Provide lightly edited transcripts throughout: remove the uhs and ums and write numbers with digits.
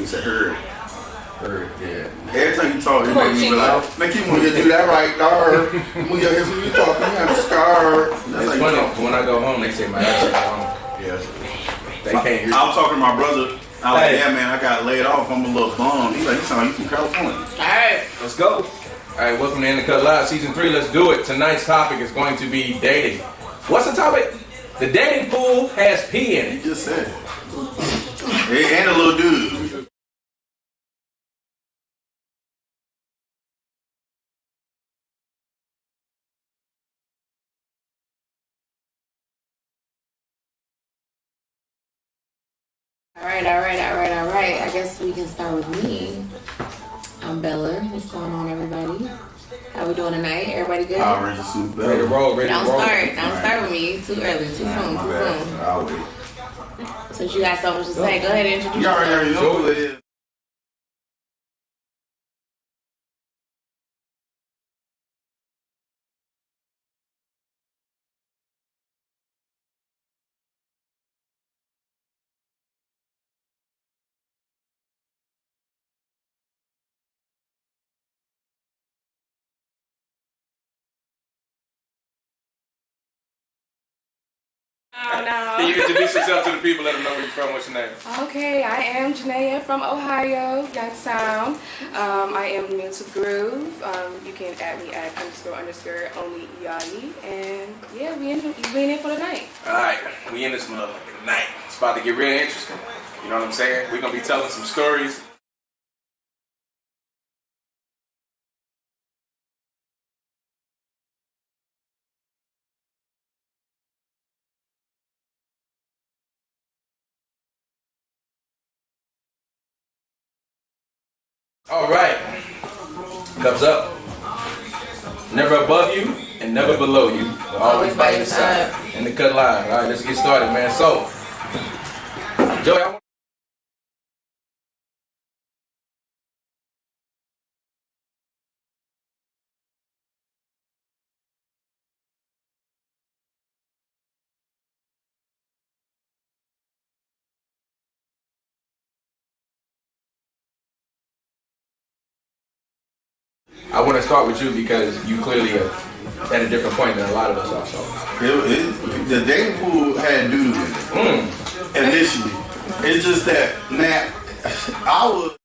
He said heard. Heard, yeah. Every time you talk, it make me be like, man, keep on do that right, dog. When you talking, you have a scar. It's funny, when I go home, they say my accent home. Yeah. They can't hear. I was talking to my brother. I was like, yeah, man, I got laid off. I'm a little bummed. He's like, you sound like you from California. All right, let's go. All right, welcome to In the Cut Live, Season 3. Let's do it. Tonight's topic is going to be dating. What's the topic? The dating pool has pee in it. You just said it. Hey, and a little dude. all right. I guess we can start with me. I'm Bella. What's going on, everybody? How we doing tonight? Everybody good? Power Ranger suit. Ready to roll, ready to roll. Don't start with me. Too early, too soon. I'll wait. Since you got so much to say, go ahead and introduce You yourself. already know who it is. No. Can you introduce yourself to the people? Let them know where you're from. What's your name? Okay, I am Janaea from Ohio, Young Sound. I am new to Groove. You can add me at __ only EIE. And yeah, we in for the night. Alright, we in this motherfucker tonight. It's about to get real interesting. You know what I'm saying? We're gonna be telling some stories. Alright. Cups up. Never above you and never below you. Always by your side. In the Cut Live. Alright, let's get started, man. So, Joey, I want to start with you because you clearly are at a different point than a lot of us are. So. The dating pool had doo-doo in it. Initially. It's just that, man, I was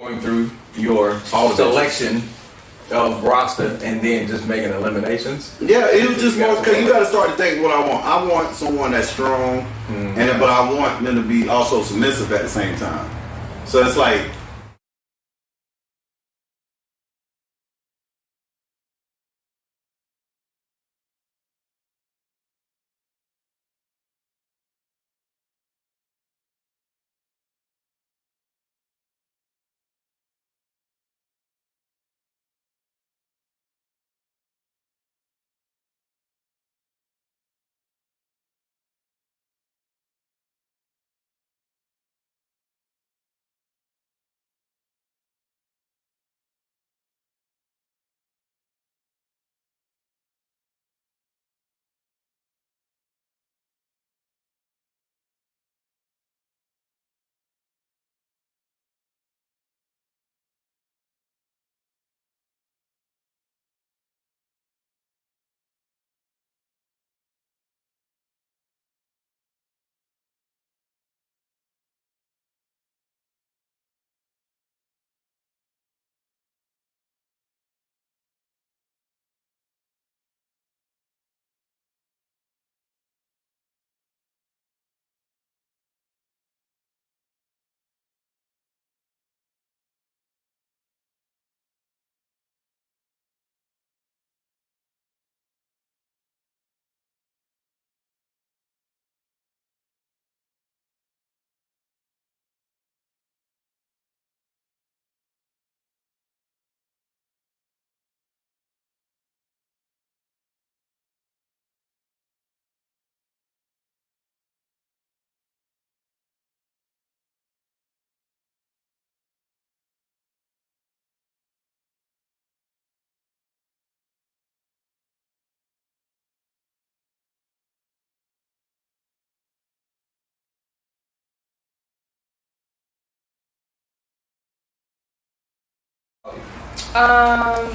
going through your selection of roster and then just making eliminations? Yeah, it was just more because you got to start to think what I want. I want someone that's strong, but I want them to be also submissive at the same time. So it's like.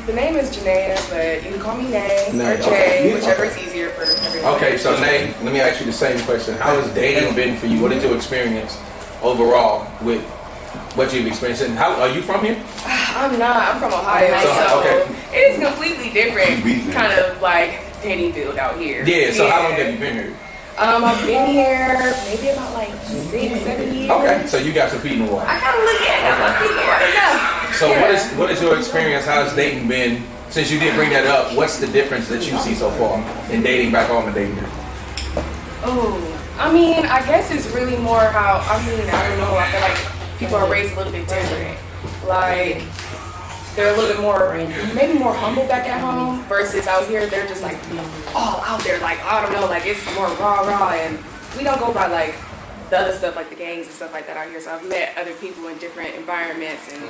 The name is Janaea, but you can call me Nay or Jay, whichever is easier for everyone. Okay, so Nay, let me ask you the same question. How has dating been for you? What is your experience overall with what you've experienced? And how are you from here? I'm not. I'm from Ohio, so okay. It's completely different kind of like dating field out here. Yeah, so how long have you been here? I've been here maybe about like 6-7 years. Okay, so you got some feet in the water. I kind of look at it. I'm like, yeah. So what is your experience? How has dating been? Since you did bring that up, what's the difference that you see so far in dating back home and dating here? Oh, I mean, I guess it's really more how, I don't know, I feel like people are raised a little bit different. Like, they're a little bit more, maybe more humble back at home versus out here, they're just like all out there, like, I don't know, like it's more rah, and we don't go by like the other stuff, like the gangs and stuff like that out here. So I've met other people in different environments and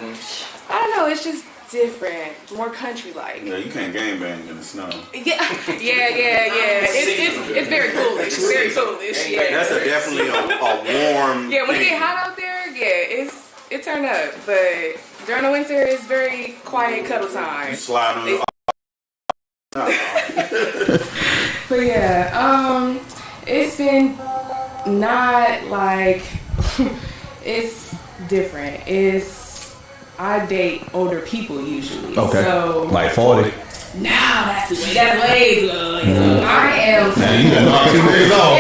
I don't know, it's just different, more country-like. Yeah, you can't gangbang in the snow. Yeah. It's very foolish. It's very foolish. Yeah. That's definitely a warm. Yeah, when it get hot out there, yeah, it turn up. But during the winter, it's very quiet cuddle time. You slide on But yeah, it's been not like it's different. I date older people usually. Okay. So like 40. nah, that's way too low. I am. Man, you got knocked 2 days off.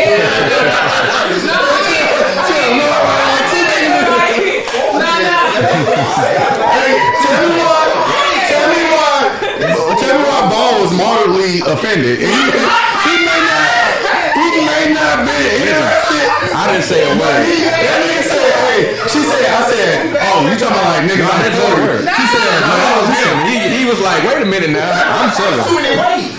Tell me why Ball was moderately offended. He may not be interested. I didn't say a word. She said, I said, oh, you talking about like niggas out there word. She said, no, that was him. He was like, wait a minute now, I'm chilling. Wait.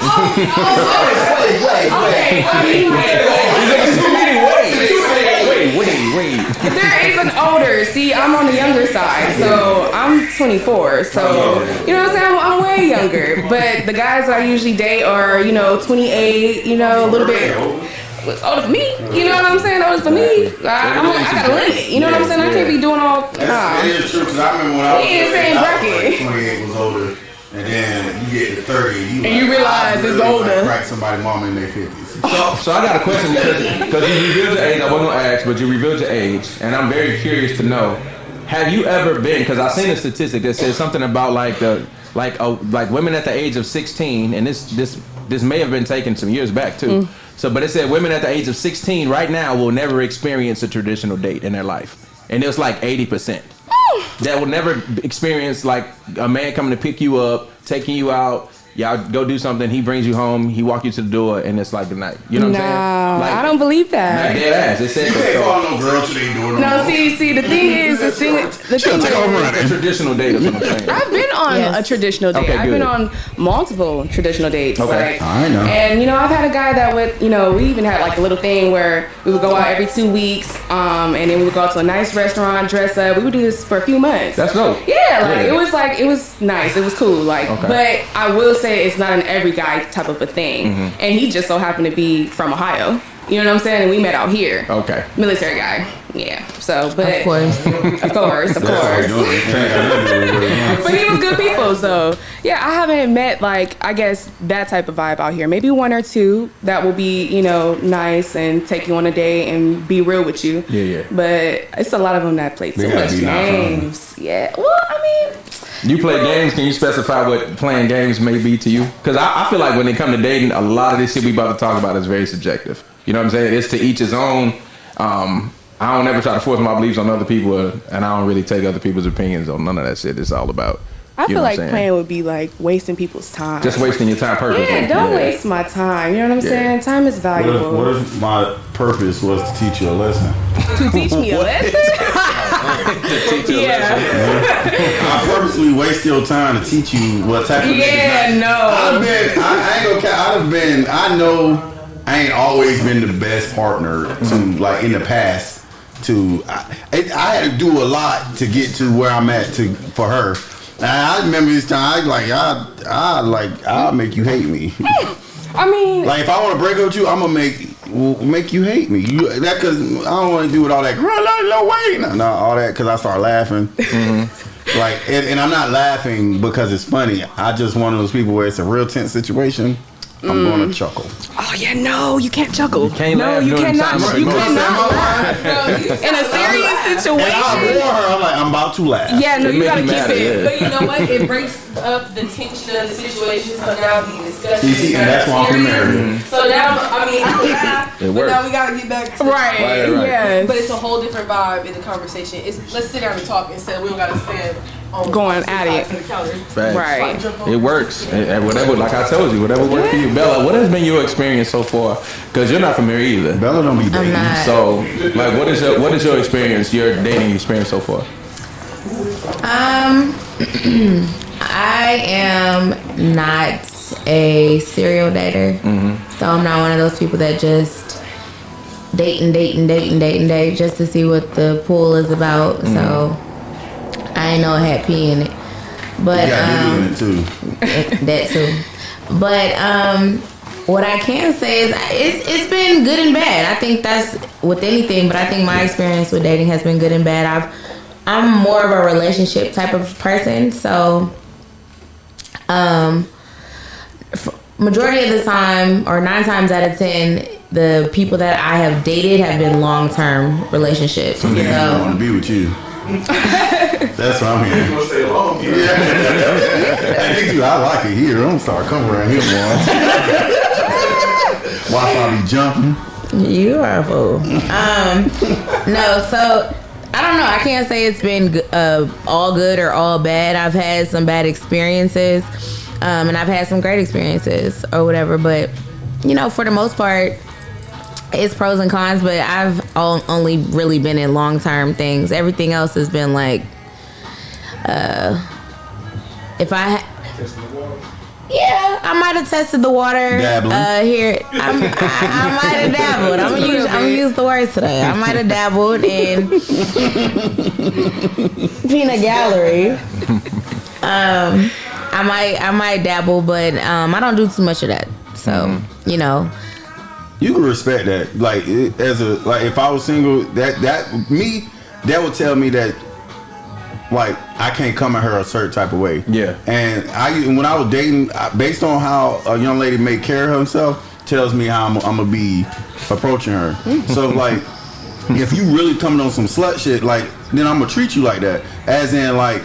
There is an older. See, I'm on the younger side, so I'm 24. So you know what I'm saying? I'm way younger. But the guys that I usually date are 28. A little bit. It's older for me, you know what I'm saying? Older for me. I got a limit, you know what I'm saying? I can't be doing all. That is true, because I remember when I was same bracket. 28 was older, and then you get to 30, and you realize it's older. Crack somebody mama in their 50s. So I got a question because you revealed your age. I wasn't gonna ask, but you revealed your age, and I'm very curious to know have you ever been? Because I seen a statistic that says something about like women at the age of 16, and this may have been taken some years back too. So, but it said women at the age of 16 right now will never experience a traditional date in their life, and it was like 80% that will never experience like a man coming to pick you up, taking you out. Y'all go do something. He brings you home. He walk you to the door, and it's like the night. You know what I'm saying? Like, I don't believe that. Not dead ass. It said You can't call no girl to their door. No, see, the thing is, the thing a traditional date is what I'm saying. I've been on a traditional date. Okay, I've good. been on multiple traditional dates. Okay. Like, I know. And I've had a guy that would, we even had like a little thing where we would go out every 2 weeks, and then we would go out to a nice restaurant, dress up. We would do this for a few months. That's dope. Yeah, it was nice. It was cool. Like, Okay. but I will say it's not an every guy type of a thing. And he just so happened to be from Ohio. You know what I'm saying? And we met out here. Okay. Military guy. Yeah. So, but Of course. of course. But he was good people, so yeah, I haven't met like I guess that type of vibe out here. Maybe one or two that will be nice and take you on a date and be real with you. Yeah. But it's a lot of them that play too They gotta much be nice, huh? games. Yeah. Well, I mean, You play games. Can you specify what playing games may be to you? Because I feel like when it comes to dating, a lot of this shit we about to talk about is very subjective. You know what I'm saying? It's to each his own. I don't ever try to force my beliefs on other people, and I don't really take other people's opinions on none of that shit. It's all about. I feel what I'm like saying? playing would be like wasting people's time. Just wasting your time purposely. Yeah, don't waste my time. You know what I'm saying? Time is valuable. What if my purpose was to teach you a lesson? To teach me a lesson? Yeah. I purposely waste your time to teach you what type of Yeah, niggas no. I ain't gonna cap. I know I ain't always been the best partner to like in the past. I had to do a lot to get to where I'm at for her. And I remember this time I'll make you hate me. I mean, Like if I want to break up with you, I'm gonna make you hate me. That cause I don't want to do it all that. No way, no, all that because I start laughing. Like and I'm not laughing because it's funny. I just one of those people where it's a real tense situation. I'm gonna chuckle. oh yeah, no, you can't chuckle. You can't laugh you during cannot. time. You You cannot laugh in a serious And I situation. warn her. I'm like, I'm about to laugh. Yeah, no, It you make gotta you keep mad, it. yeah. But you know what? It breaks up the tension of the situation. So now the discussion See, and that's why I'm serious. married. So now, I can laugh, It but works. now we gotta get back to Right. Yes. But it's a whole different vibe in the conversation. Let's sit down and talk instead. We don't gotta stand on Going opposite at it. sides of the counter. Facts. Right. It works. And whatever, like I told you, whatever works for you. Bella, what has been your experience so far? Because you're not familiar either. Bella don't be dating. not. So, like, what is your experience, your dating experience so far? I am not a serial dater. So I'm not one of those people that just date just to see what the pool is about. So I ain't know it had pee in it. But You got niggas in it too. that too. But what I can say is it's been good and bad. I think that's with anything, but I think my experience with dating has been good and bad. I'm more of a relationship type of person, so majority of the time, or 9 times out of 10, the people that I have dated have been long-term relationships. Some niggas don't want So to be with you. That's what I'm hearing. gonna stay alone. I think you. I like it here. I'm gonna start coming around here more. Wi-Fi be jumping. you are a fool. No, so I don't know. I can't say it's been all good or all bad. I've had some bad experiences, and I've had some great experiences or whatever. But for the most part, it's pros and cons. But I've only really been in long-term things. Everything else has been like, if I. Yeah, I might have tested the water. Dabbling. Here, I might have dabbled. I'm gonna use the words today. I might have dabbled in peanut gallery. I might dabble, but I don't do too much of that. So You can respect that. Like if I was single, that would tell me that. Like I can't come at her a certain type of way. Yeah. And when I was dating, based on how a young lady may carry herself, tells me how I'm gonna be approaching her. So like, if you really coming on some slut shit, like, then I'm gonna treat you like that. As in, like,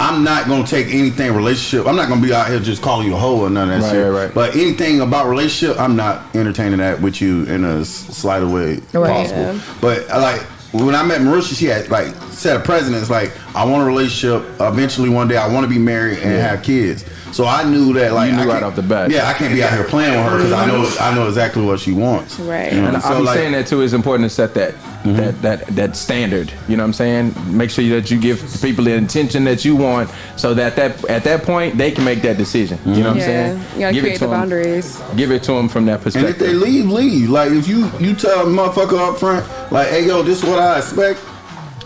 I'm not gonna take anything relationship. I'm not gonna be out here just calling you a hoe or none of that shit. Right. But anything about relationship, I'm not entertaining that with you in a slighter way possible. Yeah. But like when I met Marusha, she had like set a precedence. Like, I want a relationship. Eventually, one day, I want to be married and have kids. So I knew that, like, You knew I right can't- off the bat. Yeah, I can't be out here playing with her because I know exactly what she wants. Right. You know? And So, I'm like, saying that too. It's important to set that standard. You know what I'm saying? Make sure that you give people the intention that you want, so that at that point they can make that decision. You know what I'm saying? You gotta Give it create to the 'em. boundaries. Give it to them from that And perspective. if they leave, leave. Like, if you tell a motherfucker up front, like, hey, yo, this is what I expect.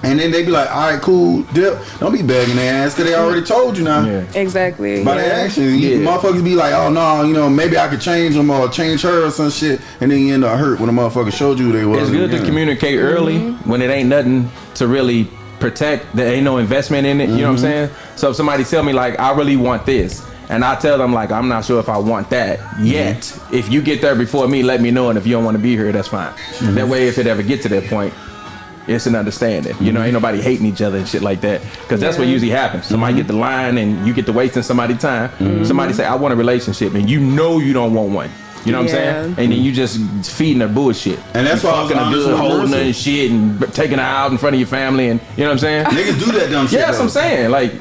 And then they be like, all right, cool, dip. Don't be begging their ass because they already told you now. Yeah. Exactly. By their actions. You Yeah. motherfuckers be like, oh, no, you know, maybe I could change them or change her or some shit. And then you end up hurt when a motherfucker showed you they was. It's good to communicate early when it ain't nothing to really protect. There ain't no investment in it. You know what I'm saying? So if somebody tell me like, I really want this, and I tell them like, I'm not sure if I want that yet. If you get there before me, let me know. And if you don't want to be here, that's fine. That way, if it ever get to that point, it's an understanding. You know, ain't nobody hating each other and shit like that. Because that's what usually happens. Somebody get the line and you get to wasting somebody's time. Somebody say, I want a relationship, and you know you don't want one. You know what I'm saying? And then you just feeding her bullshit. And that's you why I was fucking her honest good, with holding her Marissa. and shit, and taking her out in front of your family, and you know what I'm saying? Niggas do that dumb shit. Yeah, that's what I'm though. saying. Like,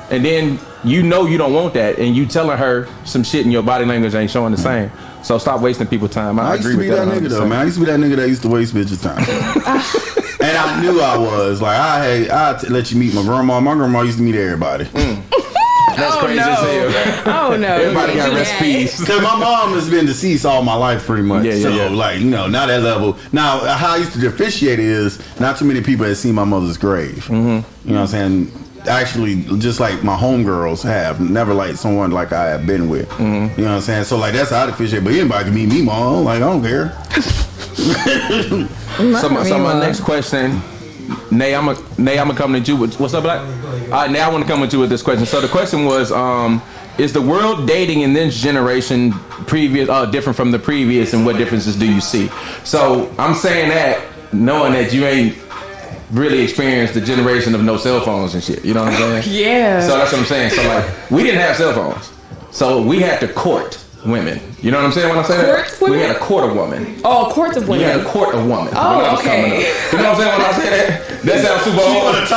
and then you know you don't want that, and you telling her some shit in your body language ain't showing the same. So stop wasting people's time. I I used agree to with be that that. nigga though, 100%. man. I used to be that nigga that used to waste bitches' time. And I knew I was. Like, I'd let you meet my grandma. My grandma used to meet everybody. That's crazy as hell. Oh no. Everybody you got can't do that. recipes. Because my mom has been deceased all my life, pretty much. Yeah, so, yeah. like, you know, not that level. Now, how I used to officiate it is not too many people have seen my mother's grave. You know what I'm saying? Actually, just like my homegirls have, never like someone like I have been with. You know what I'm saying? So, like, that's how I'd officiate. But anybody can meet me, mom. Like, I don't care. So my next question, Nay, I'm gonna come to you with what's up, Black? All right, Nay, I want to come with you with this question. So the question was, is the world dating in this generation different from the previous, and what differences do you see? So I'm saying that knowing that you ain't really experienced the generation of no cell phones and shit. You know what I'm saying? Yeah. So that's what I'm saying. So like, we didn't have cell phones, so we had to court women. You know what I'm saying when I say that? Court women? We had to court a woman. Oh, courts of We had women. to court a woman. Oh, when I was coming okay. up. You know what I'm saying when I say that? That sounds super old. So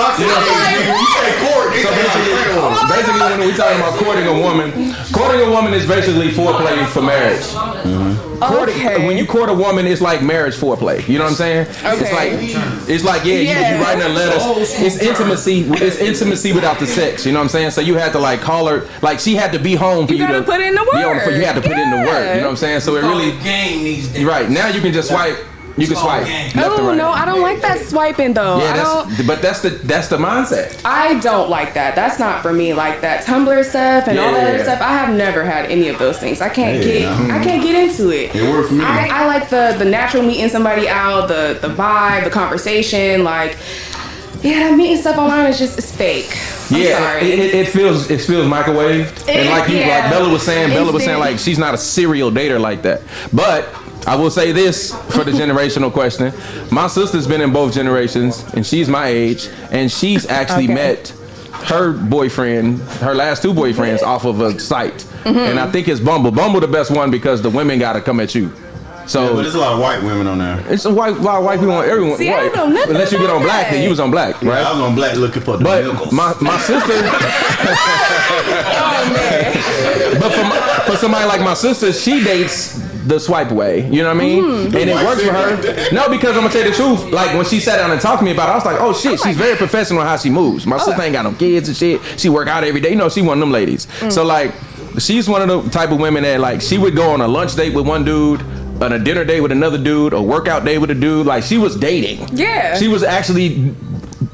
basically, when we talking about courting a woman is basically foreplay for marriage. Okay. When you court a woman, it's like marriage foreplay. You know what I'm saying? It's like you writing her letters. It's intimacy. It's intimacy without the sex. You know what I'm saying? So you had to like call her, like she had to be home for you, gotta to put in the be on- work. You had to put in the work. You know what I'm saying? So it really game these days. right now you can just swipe. You can swipe left and Oh right. no, I don't like that swiping though. Yeah, that's the mindset. I don't like that. That's not for me. Like that Tumblr stuff and all that Yeah. other stuff. I have never had any of those things. I can't get into it. It worked for me. I like the natural meeting somebody out, the vibe, the conversation. Like, yeah, meeting stuff online is just it's fake. I'm sorry. It feels microwaved, and like yeah. Bella was saying, Instant. like she's not a serial dater like that. But I will say this for the generational question: my sister's been in both generations, and she's my age, and she's actually met her boyfriend, her last two boyfriends, off of a site, and I think it's Bumble. Bumble the best one because the women gotta come at you. So But there's a lot of white women on there. it's a lot of white people on everyone. See, I white. don't know nothing Unless you get on about black, that. then you was on black, Yeah, right? I was on black looking for the But milkers. my sister, but for somebody like my sister, she dates the swipe way. You know what I mean? And it white works for her. No, because I'm gonna tell you the truth. Like when she sat down and talked to me about it, I was like, oh shit, she's very professional in how she moves. My sister ain't got no kids and shit. She work out every day. You know, she one of them ladies. So like, she's one of the type of women that like she would go on a lunch date with one dude, on a dinner date with another dude, a workout day with a dude. Like she was dating. Yeah. She was actually.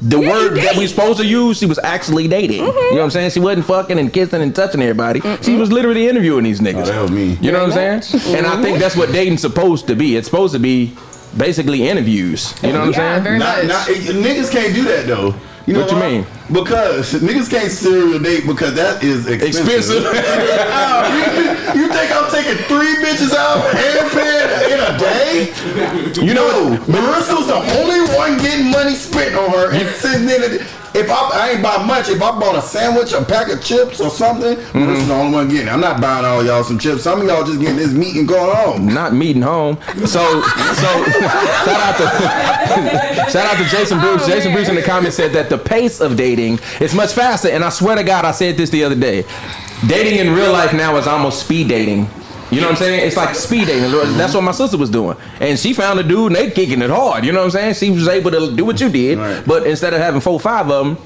The word that we supposed to use, she was actually dating. You know what I'm saying? She wasn't fucking and kissing and touching everybody. She was literally interviewing these niggas. Oh, that was me. You know what I'm saying? And I think that's what dating's supposed to be. It's supposed to be basically interviews. You know what I'm saying? Very much. Niggas can't do that though. You know What you why? mean? Because niggas can't serial date because that is expensive. You think I'm taking 3 bitches out handpan in a day? You know, Marissa's the only one getting money spent on her. And sitting in if I ain't buy much, if I bought a sandwich, a pack of chips or something, Marissa's the only one getting it. I'm not buying all y'all some chips. Some of y'all just getting this meat and going home. not meeting home. So shout out to Jason Bruce. Jason Bruce in the comments said that the pace of dating is much faster. And I swear to God, I said this the other day. Dating in real life now is almost speed dating. You know what I'm saying? It's like speed dating. That's what my sister was doing. And she found a dude and they kicking it hard. You know what I'm saying? She was able to do what you did. Right. But instead of having 4 or 5 of them,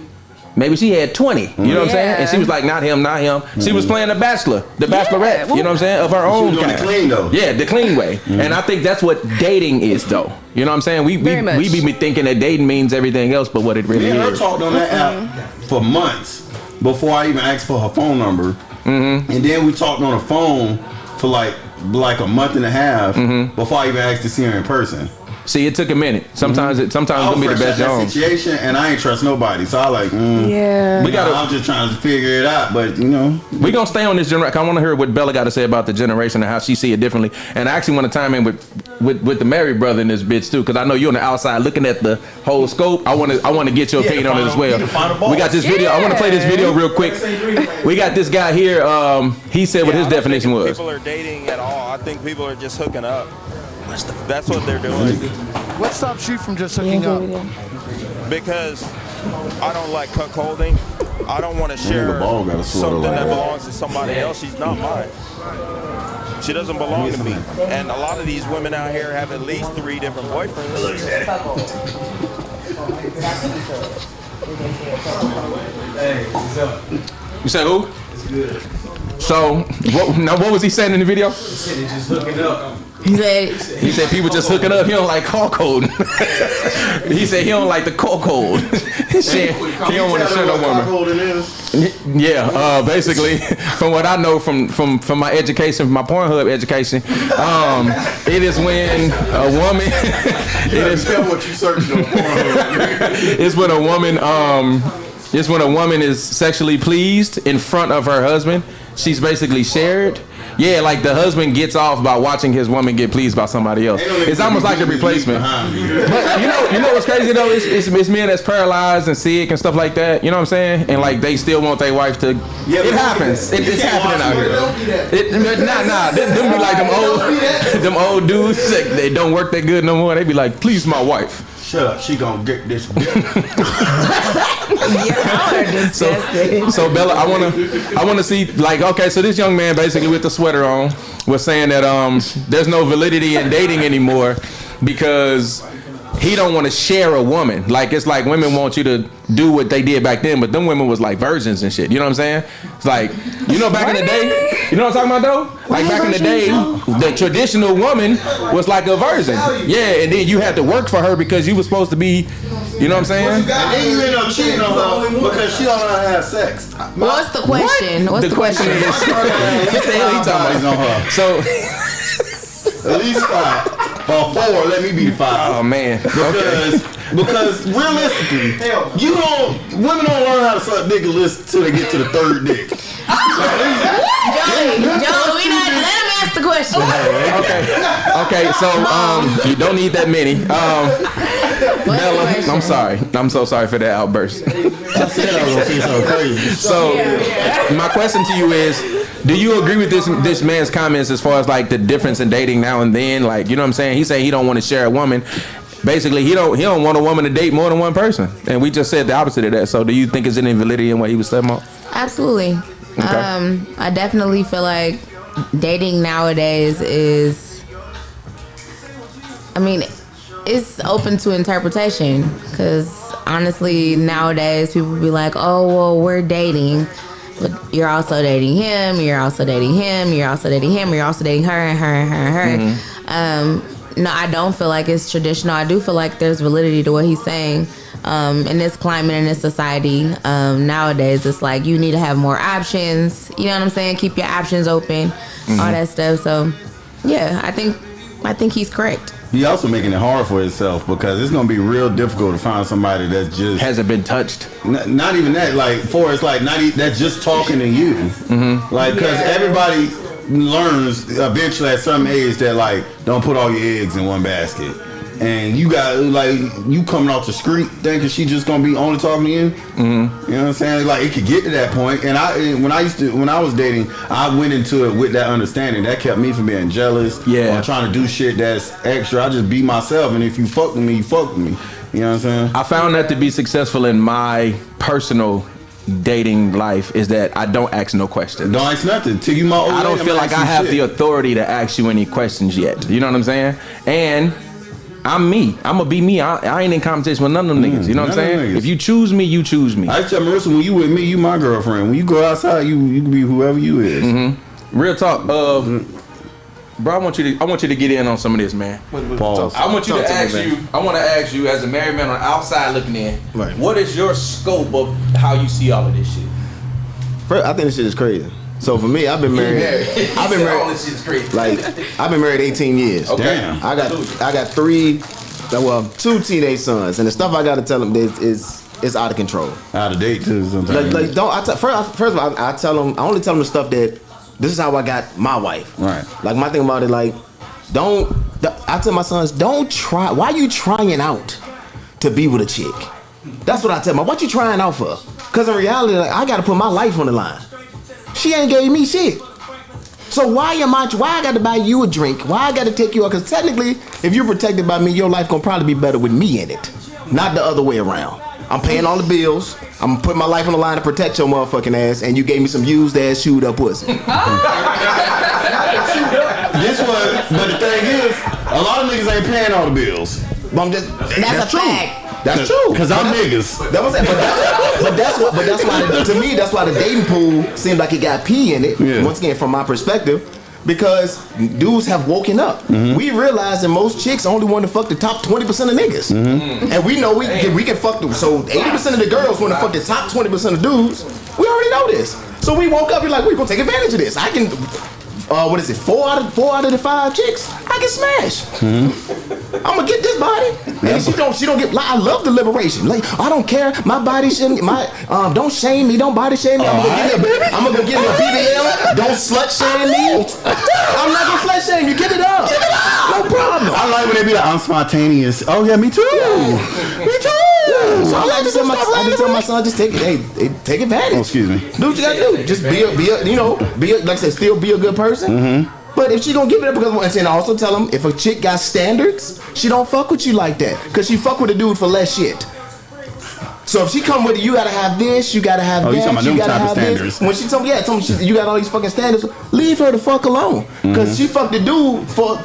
maybe she had 20. You know what I'm saying? And she was like, not him, not him. She was playing the Bachelor, the Bachelorette. You know what I'm saying? Of her own was doing kind. it clean, though. Yeah, the clean way. And I think that's what dating is, though. You know what I'm saying? We Very much. be thinking that dating means everything else, but what it really Me and her is. talked on that app for months before I even asked for her phone number. And then we talked on the phone for like a month and a half before I even asked to see her in person. See, it took a minute. Sometimes it's I gonna was be the fresh best out that job. situation, and I ain't trust nobody. So I like, Yeah. We gotta. I'm just trying to figure it out. But you know, We're gonna stay on this generation. I want to hear what Bella got to say about the generation and how she see it differently. And I actually want to time in with the married brother in this bitch too, because I know you're on the outside looking at the whole scope. I want to get your opinion on it as well. We got this video. I want to play this video real quick. We got this guy here. He said what his I don't definition think was. People are dating at all. I think people are just hooking up. That's what they're doing. What stops you from just hooking up? Because I don't like cuckolding. I don't want to share the ball got a sort of something like that that. belongs to somebody else. She's not mine. She doesn't belong to me. And a lot of these women out here have at least 3 different boyfriends. You said who? So what was he saying in the video? He said, He said people just hooking up. He don't like cold. He said he don't like the cold. He said he don't want to share no woman. Yeah, basically, from what I know from my education, from my Pornhub education, it is when a woman. It is what you searched on Pornhub. it's when a woman it's when a woman is sexually pleased in front of her husband. She's basically shared. Yeah, like the husband gets off by watching his woman get pleased by somebody else. It's almost like a replacement. But you know what's crazy though? It's men that's paralyzed and sick and stuff like that. You know what I'm saying? And like they still want their wife to. Yeah, It happens. It's happening out here. Nah. Them be like them old dudes. That they don't work that good no more. They be like, please my wife. Shut up, she gonna get this. So Bella, I wanna see like, okay, so this young man basically with the sweater on was saying that there's no validity in dating anymore because he don't want to share a woman. Like it's like women want you to do what they did back then, but them women was like virgins and shit. You know what I'm saying? It's like, you know, back in the day, you know what I'm talking about though? Like back in the day, the traditional woman was like a virgin. Yeah, and then you had to work for her because you was supposed to be, you know what I'm saying? And then you end up cheating on her because she don't know how to have sex. what's the question? What's the question? is, what the hell he talking Bodies about? on her. So, At least 5 or 4. Let me be the 5. oh man, Because realistically, women don't learn how to suck dick until they get to the 3rd dick. Joey, we not let him ask the question. Okay, so you don't need that many. Bella, I'm sorry. I'm so sorry for that outburst. I said I was gonna say something crazy. So, my question to you is, do you agree with this man's comments as far as like the difference in dating now and then? Like, you know what I'm saying? He's saying he don't want to share a woman. Basically, he don't want a woman to date more than one person. And we just said the opposite of that. So, do you think there's any validity in what he was saying about? Absolutely. I definitely feel like dating nowadays is, I mean, it's open to interpretation because honestly nowadays people be like, oh well, we're dating, but you're also dating him, you're also dating him, you're also dating him, you're also dating her and her and her and her. No, I don't feel like it's traditional. I do feel like there's validity to what he's saying. In this climate, in this society, nowadays, it's like you need to have more options. You know what I'm saying? Keep your options open, all that stuff. So, yeah, I think he's correct. he also making it hard for himself because it's gonna be real difficult to find somebody that's just Hasn't been touched. not even that. Like for it's like that's just talking to you. Mm-hmm. Like because everybody learns eventually at some age that like don't put all your eggs in one basket. And you got like you coming off the street thinking she just gonna be only talking to you. Mm-hmm. You know what I'm saying? Like it could get to that point. And when I was dating, I went into it with that understanding. That kept me from being jealous. Yeah. Or trying to do shit that's extra. I just be myself. And if you fuck with me, you fuck with me. You know what I'm saying? I found that to be successful in my personal dating life is that I don't ask no questions. Don't ask nothing. Till you my old I don't lady, feel I'm like I asking have shit. the authority to ask you any questions yet. You know what I'm saying? And I'm me. I'm gonna be me. I ain't in competition with none of them niggas. You know what I'm none of them saying? niggas. If you choose me, you choose me. I tell Marissa, when you with me, you my girlfriend. When you go outside, you can be whoever you is. Mm-hmm. Real talk. Bro, I want you to get in on some of this, man. Pause. I want to ask you as a married man on the outside looking in, Right. what is your scope of how you see all of this shit? First, I think this shit is crazy. So for me, I've been married. I've been All married. this shit's crazy. Like I've been married 18 years. Okay. Damn. I got 2 teenage sons, and the stuff I got to tell them is out of control. Out of date too sometimes. Like don't. First of all, I tell them. I only tell them the stuff that this is how I got my wife. Right. Like my thing about it, like I tell my sons, don't try. Why you trying out to be with a chick? That's what I tell them. What you trying out for? Because in reality, like, I got to put my life on the line. She ain't gave me shit. So why I got to buy you a drink? Why I got to take you out? Because technically, if you're protected by me, your life gonna probably be better with me in it, not the other way around. I'm paying all the bills. I'm putting my life on the line to protect your motherfucking ass, and you gave me some used ass, chewed up pussy. This one, but the thing is, a lot of niggas ain't paying all the bills. But That's a true. fact. That's true. Cause I'm niggas. That was it. But that's why to me that's why the dating pool seemed like it got pee in it. Yeah. Once again, from my perspective, because dudes have woken up. Mm-hmm. We realize that most chicks only want to fuck the top 20% of niggas, and we know we can fuck them. So 80% of the girls want to fuck the top 20% of dudes. We already know this. So we woke up. We're like, we're gonna take advantage of this. I can. What is it? 4 out of the 5 chicks I can smash. I'm gonna get this body, and she don't get. Like, I love the liberation. Like I don't care. My body shouldn't. Don't shame me. Don't body shame me. I'm gonna go get a BBL. Don't slut shame me. I'm not gonna slut shame you. Get it up. No problem. I like when they be like, I'm spontaneous. Oh yeah, me too. Me too. So I like to tell my son, just take advantage. Oh, excuse me. Do what you gotta do. Just be a like I said, still be a good person. But if she don't give it up, because and I also tell them if a chick got standards, she don't fuck with you like that, because she fuck with a dude for less shit. So if she come with it, you gotta have this, you gotta have that, you talking about you them gotta type of have standards. this. When she told me, you got all these fucking standards, leave her the fuck alone, because she fucked the dude for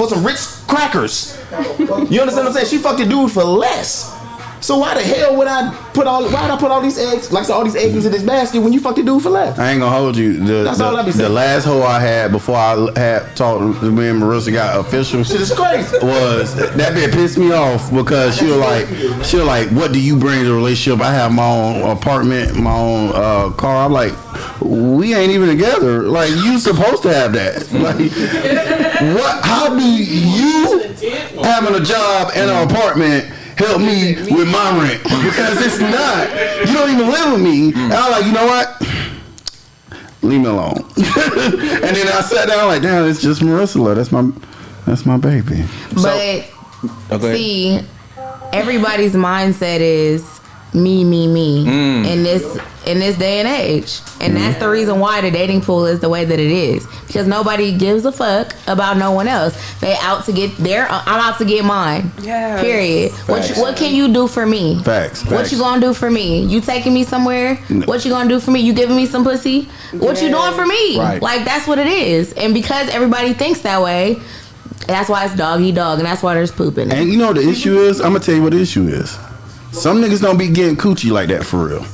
some rich crackers. You understand what I'm saying? She fucked the dude for less. So why the hell would I put all these eggs, like all these eggs into this basket when you fucked the dude for less? I ain't gonna hold you. That's all I be The saying. last hoe I had before I had talked, me and Marissa got official. Shit is crazy. Was that bitch pissed me off because she was like, what do you bring to the relationship? I have my own apartment, my own car. I'm like, we ain't even together. Like, you supposed to have that. Like, what? How do you having a job and an apartment help me with my rent? Because it's not. You don't even live with me. And I'm like, you know what? Leave me alone. And then I sat down like, damn, it's just Marissa. That's my baby. But see, everybody's mindset is me in this day and age, and that's the reason why the dating pool is the way that it is, because nobody gives a fuck about no one else. They out to get I'm out to get mine. Yeah. Period. What can you do for me? Facts. What you gonna do for me? You taking me somewhere? What you gonna do for me? You giving me some pussy? What you doing for me? Right. Like, that's what it is. And because everybody thinks that way, that's why it's dog eat dog, and that's why there's poop in it. And you know what the issue is? I'm gonna tell you what the issue is. Some niggas don't be getting coochie like that for real.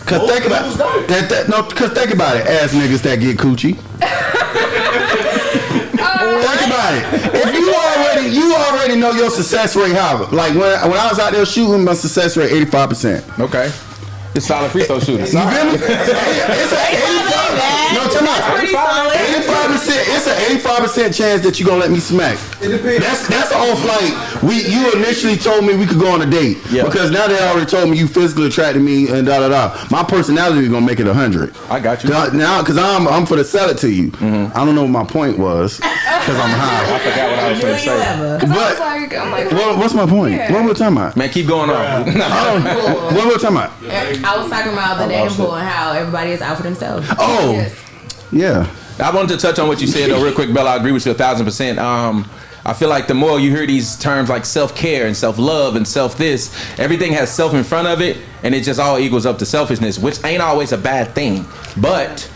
Cause think about it, ass niggas that get coochie. Think about it. If you already know your success rate, how like when I was out there shooting, my success rate 85%. Okay. It's solid free throw shooter. You feel me? It's an 85. No, tell me. Pretty solid. 85%. It's an 85% chance that you gonna let me smack. That's off. Like you initially told me we could go on a date because now they already told me you physically attracted me and da da da. My personality is gonna make it 100. I got you. Now, because I'm for to sell it to you. I don't know what my point was because I'm high. I forgot what I was going to say. But I'm like, what's my point? Yeah. What were we talking about? Man, keep going on. What were we talking about? I was talking about the dating pool and how everybody is out for themselves. Oh, yeah. I wanted to touch on what you said though, real quick, Bella. I agree with you 1,000%. I feel like the more you hear these terms like self-care and self-love and self-this, everything has self in front of it, and it just all equals up to selfishness, which ain't always a bad thing. But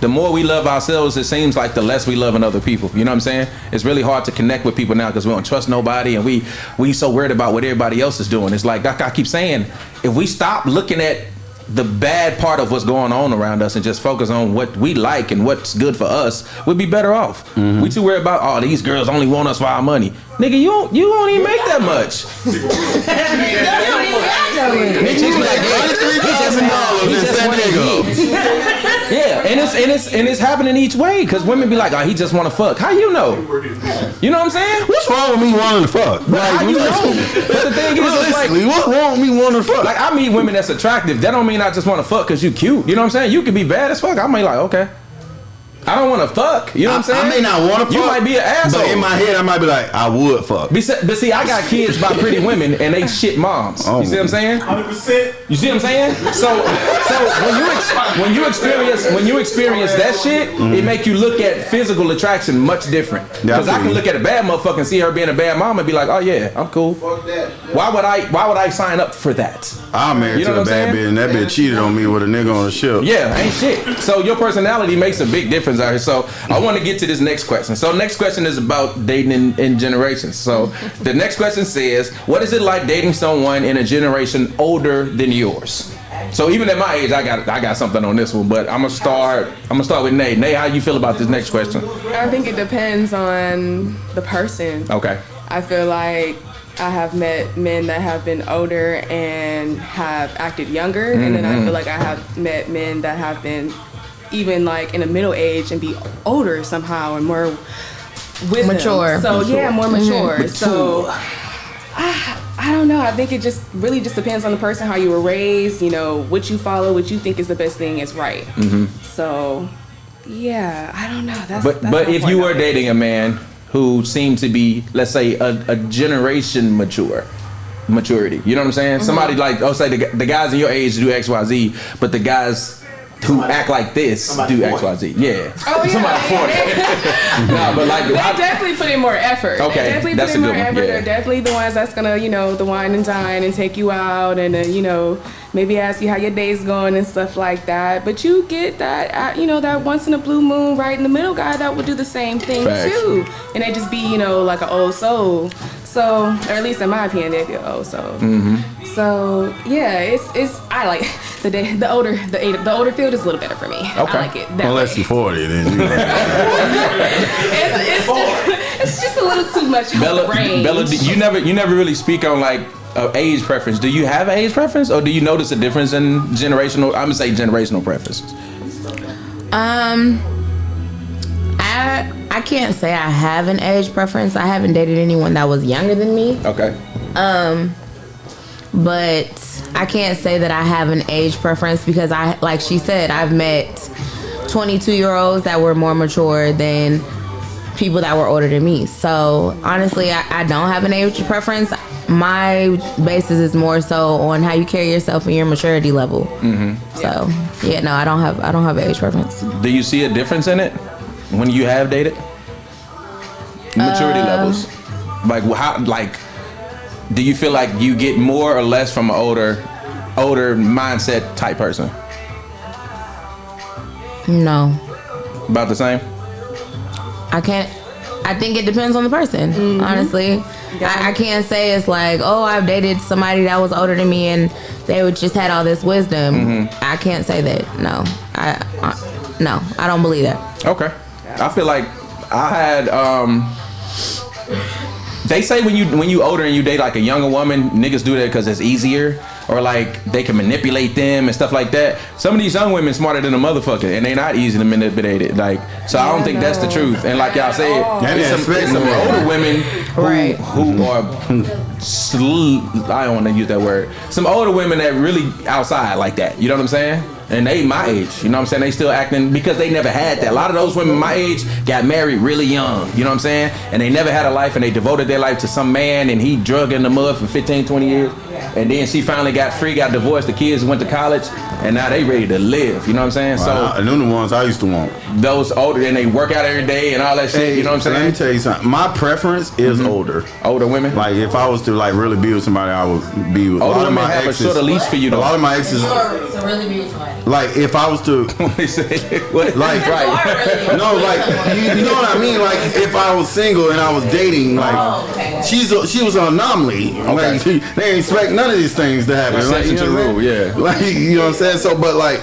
the more we love ourselves, it seems like the less we love in other people. You know what I'm saying? It's really hard to connect with people now because we don't trust nobody, and we so worried about what everybody else is doing. It's like I keep saying, if we stop looking at the bad part of what's going on around us and just focus on what we like and what's good for us, we'd be better off. We too worried about, oh, these girls only want us for our money. Nigga, you don't even make that much. Yeah, and it's happening each way because women be like, oh, he just want to fuck. How you know? You know what I'm saying? What's wrong with me wanting to fuck? How you know? But the thing is, it's like, what's wrong with me wanting to fuck? Like, I meet women that's attractive. That don't mean I just want to fuck because you cute. You know what I'm saying? You can be bad as fuck. I might like, okay. I don't want to fuck. You know what I'm saying? I may not want to fuck. You might be an asshole. But in my head, I might be like, I would fuck. But see, I got kids by pretty women and they shit moms. You see what I'm saying? 100%. You see what I'm saying? So when you experience that shit, it make you look at physical attraction much different. Because I can look at a bad motherfucker and see her being a bad mom and be like, oh yeah, I'm cool. Fuck that. Why would I sign up for that? I'm married to a bad bitch and that bitch cheated on me with a nigga on the ship. Yeah, ain't shit. So your personality makes a big difference out here. So I want to get to this next question. So next question is about dating in generations. So the next question says, what is it like dating someone in a generation older than yours? So even at my age, I got something on this one, but I'm gonna start with Nay. Nay, how you feel about this next question? I think it depends on the person. Okay. I feel like I have met men that have been older and have acted younger, and then I feel like I have met men that have been even like in the middle age and be older somehow and more mature. So yeah, more mature. So I don't know. I think it just really just depends on the person, how you were raised, you know, what you follow, what you think is the best thing is right. So yeah, I don't know. That's but if you were dating a man who seemed to be, let's say, a generation maturity, you know what I'm saying? Somebody like, say the guys in your age do XYZ, but the guys who act like this do XYZ. Yeah. Oh yeah. Somebody 40. Nah, but like they definitely put in more effort. Okay, they definitely that's put in a more good one. effort. Yeah. They're definitely the ones that's gonna, you know, the wine and dine and take you out and you know, maybe ask you how your day's going and stuff like that. But you get that, you know, that once in a blue moon, right in the middle guy that will do the same thing too, and they just be, you know, like an old soul. So, or at least in my opinion, they be an old soul. So yeah, it's I like the older field is a little better for me. Okay. I like it. That Unless way. you're 40, then you it's just a little too much range. Bella, you never really speak on like age preference. Do you have an age preference, or do you notice a difference in generational? I'm gonna say generational preferences. I can't say I have an age preference. I haven't dated anyone that was younger than me. Okay. But I can't say that I have an age preference because like she said, I've met 22-year-olds that were more mature than people that were older than me. So honestly, I don't have an age preference. My basis is more so on how you carry yourself and your maturity level. So yeah, no, I don't have an age preference. Do you see a difference in it when you have dated? Maturity levels, like how, like, do you feel like you get more or less from an older mindset type person? No. About the same? I think it depends on the person, honestly. I can't say it's like, oh, I've dated somebody that was older than me and they would just had all this wisdom. I can't say that. No. I don't believe that. Okay. I feel like I had they say when you older and you date like a younger woman, niggas do that because it's easier. or like they can manipulate them and stuff like that. Some of these young women smarter than a motherfucker, and they not easy to manipulate it. Like, so I don't think that's the truth. And like y'all said, there's some older women who are I don't want to use that word. Some older women that really outside like that. You know what I'm saying? And they my age, you know what I'm saying? They still acting because they never had that. A lot of those women my age got married really young, you know what I'm saying? And they never had a life, and they devoted their life to some man, and he drug in the mud for 15, 20 years. And then she finally got free, got divorced, the kids went to college, and now they ready to live, you know what I'm saying? So and them the ones I used to want. Those older, and they work out every day and all that shit, you know what I'm saying? Let me tell you something. My preference is older. Older women? Like, if I was to like really be with somebody, I would be with older women have exes, a shorter leash for you though. A lot of my exes. So really be with somebody. Like, if I was to, like, right? No, like, you know what I mean? Like, if I was single and I was dating, like, she was an anomaly. Okay. Like, they ain't expect none of these things to happen. Like, you know what I'm saying? Yeah. Like, you know what I'm saying? So, but like,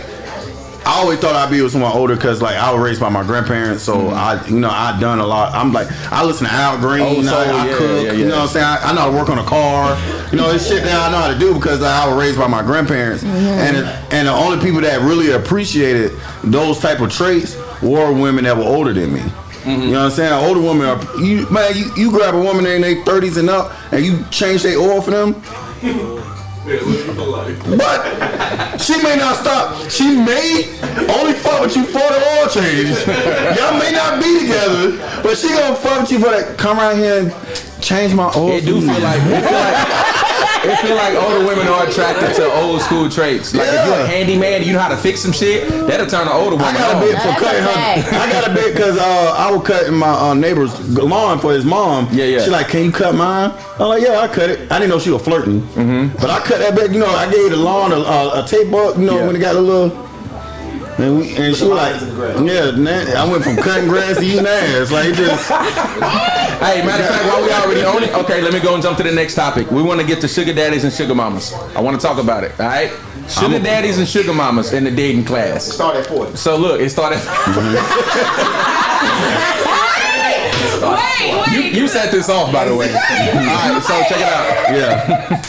I always thought I'd be with someone older because, like, I was raised by my grandparents, so I done a lot. I'm like, I listen to Al Green, I cook, you know what I'm saying? I know how to work on a car, you know, this shit that I know how to do because I was raised by my grandparents, and the only people that really appreciated those type of traits were women that were older than me. You know what I'm saying? Older women are, you grab a woman in their 30s and up, and you change their oil for them. But she may not stop. She may only fuck with you for the oil change. Y'all may not be together, but she gonna fuck with you for that. Come around here and change my oil. It do feel like it feel like older women are attracted to old school traits. Like if you're a handyman, you know how to fix some shit. That'll turn an older woman on. I got a bit for cutting her. I got a bit because I was cutting my neighbor's lawn for his mom. Yeah. She like, can you cut mine? I'm like, yeah, I cut it. I didn't know she was flirting, but I cut that bit. You know, I gave the lawn a tape up. You know, when it got a little. And she was like, yeah, I went from cutting grass to eating ass. Like, just. Hey, matter of fact, while we already on it, okay, let me go and jump to the next topic. We want to get to sugar daddies and sugar mamas. I want to talk about it, all right? Sugar daddies and sugar mamas in the dating class. Start at 40. So look, it started. Wait. You set this off, by the way. All right, so check it out. Yeah.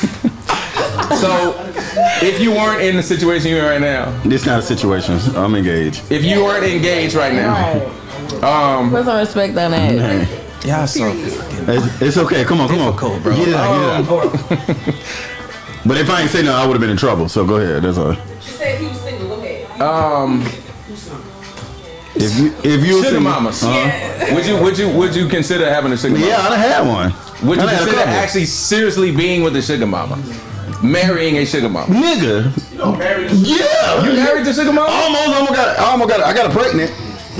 So, if you weren't in the situation you're in right now, This not a situation. I'm engaged. if you weren't engaged right now, Put some respect on that. yeah, so It's okay. Come on. difficult, bro. Get it out. But if I ain't say nothing, I would have been in trouble. So go ahead. That's all. She said he was single. Go ahead. If you Sugar mamas. Would you consider having a sugar mama? Yeah, I done had one. Would you I done had a consider couple. actually seriously being with a sugar mama? Marrying a sugar mama? Nigga. Yeah. You married the sugar mama? I got her pregnant.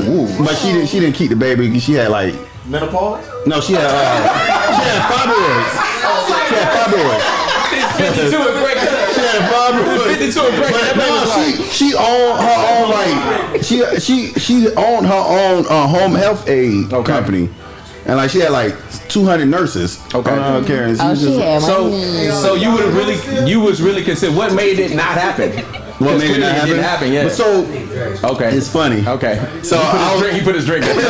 Ooh. But she didn't keep the baby. She had like Menopause? no. She had fibroids. She had fibroids. 52 and pregnant. She had fibroids. 52 and pregnant. But That baby was like- she owned her own like she owned her own home health aid company, and like she had like 200 nurses. Okay. On her care, and Oh, was she just- had So you would have you was really consider what made it not happen? What made it not happen? Didn't happen, yeah. But so Okay. it's funny. Okay. So he put his drink down.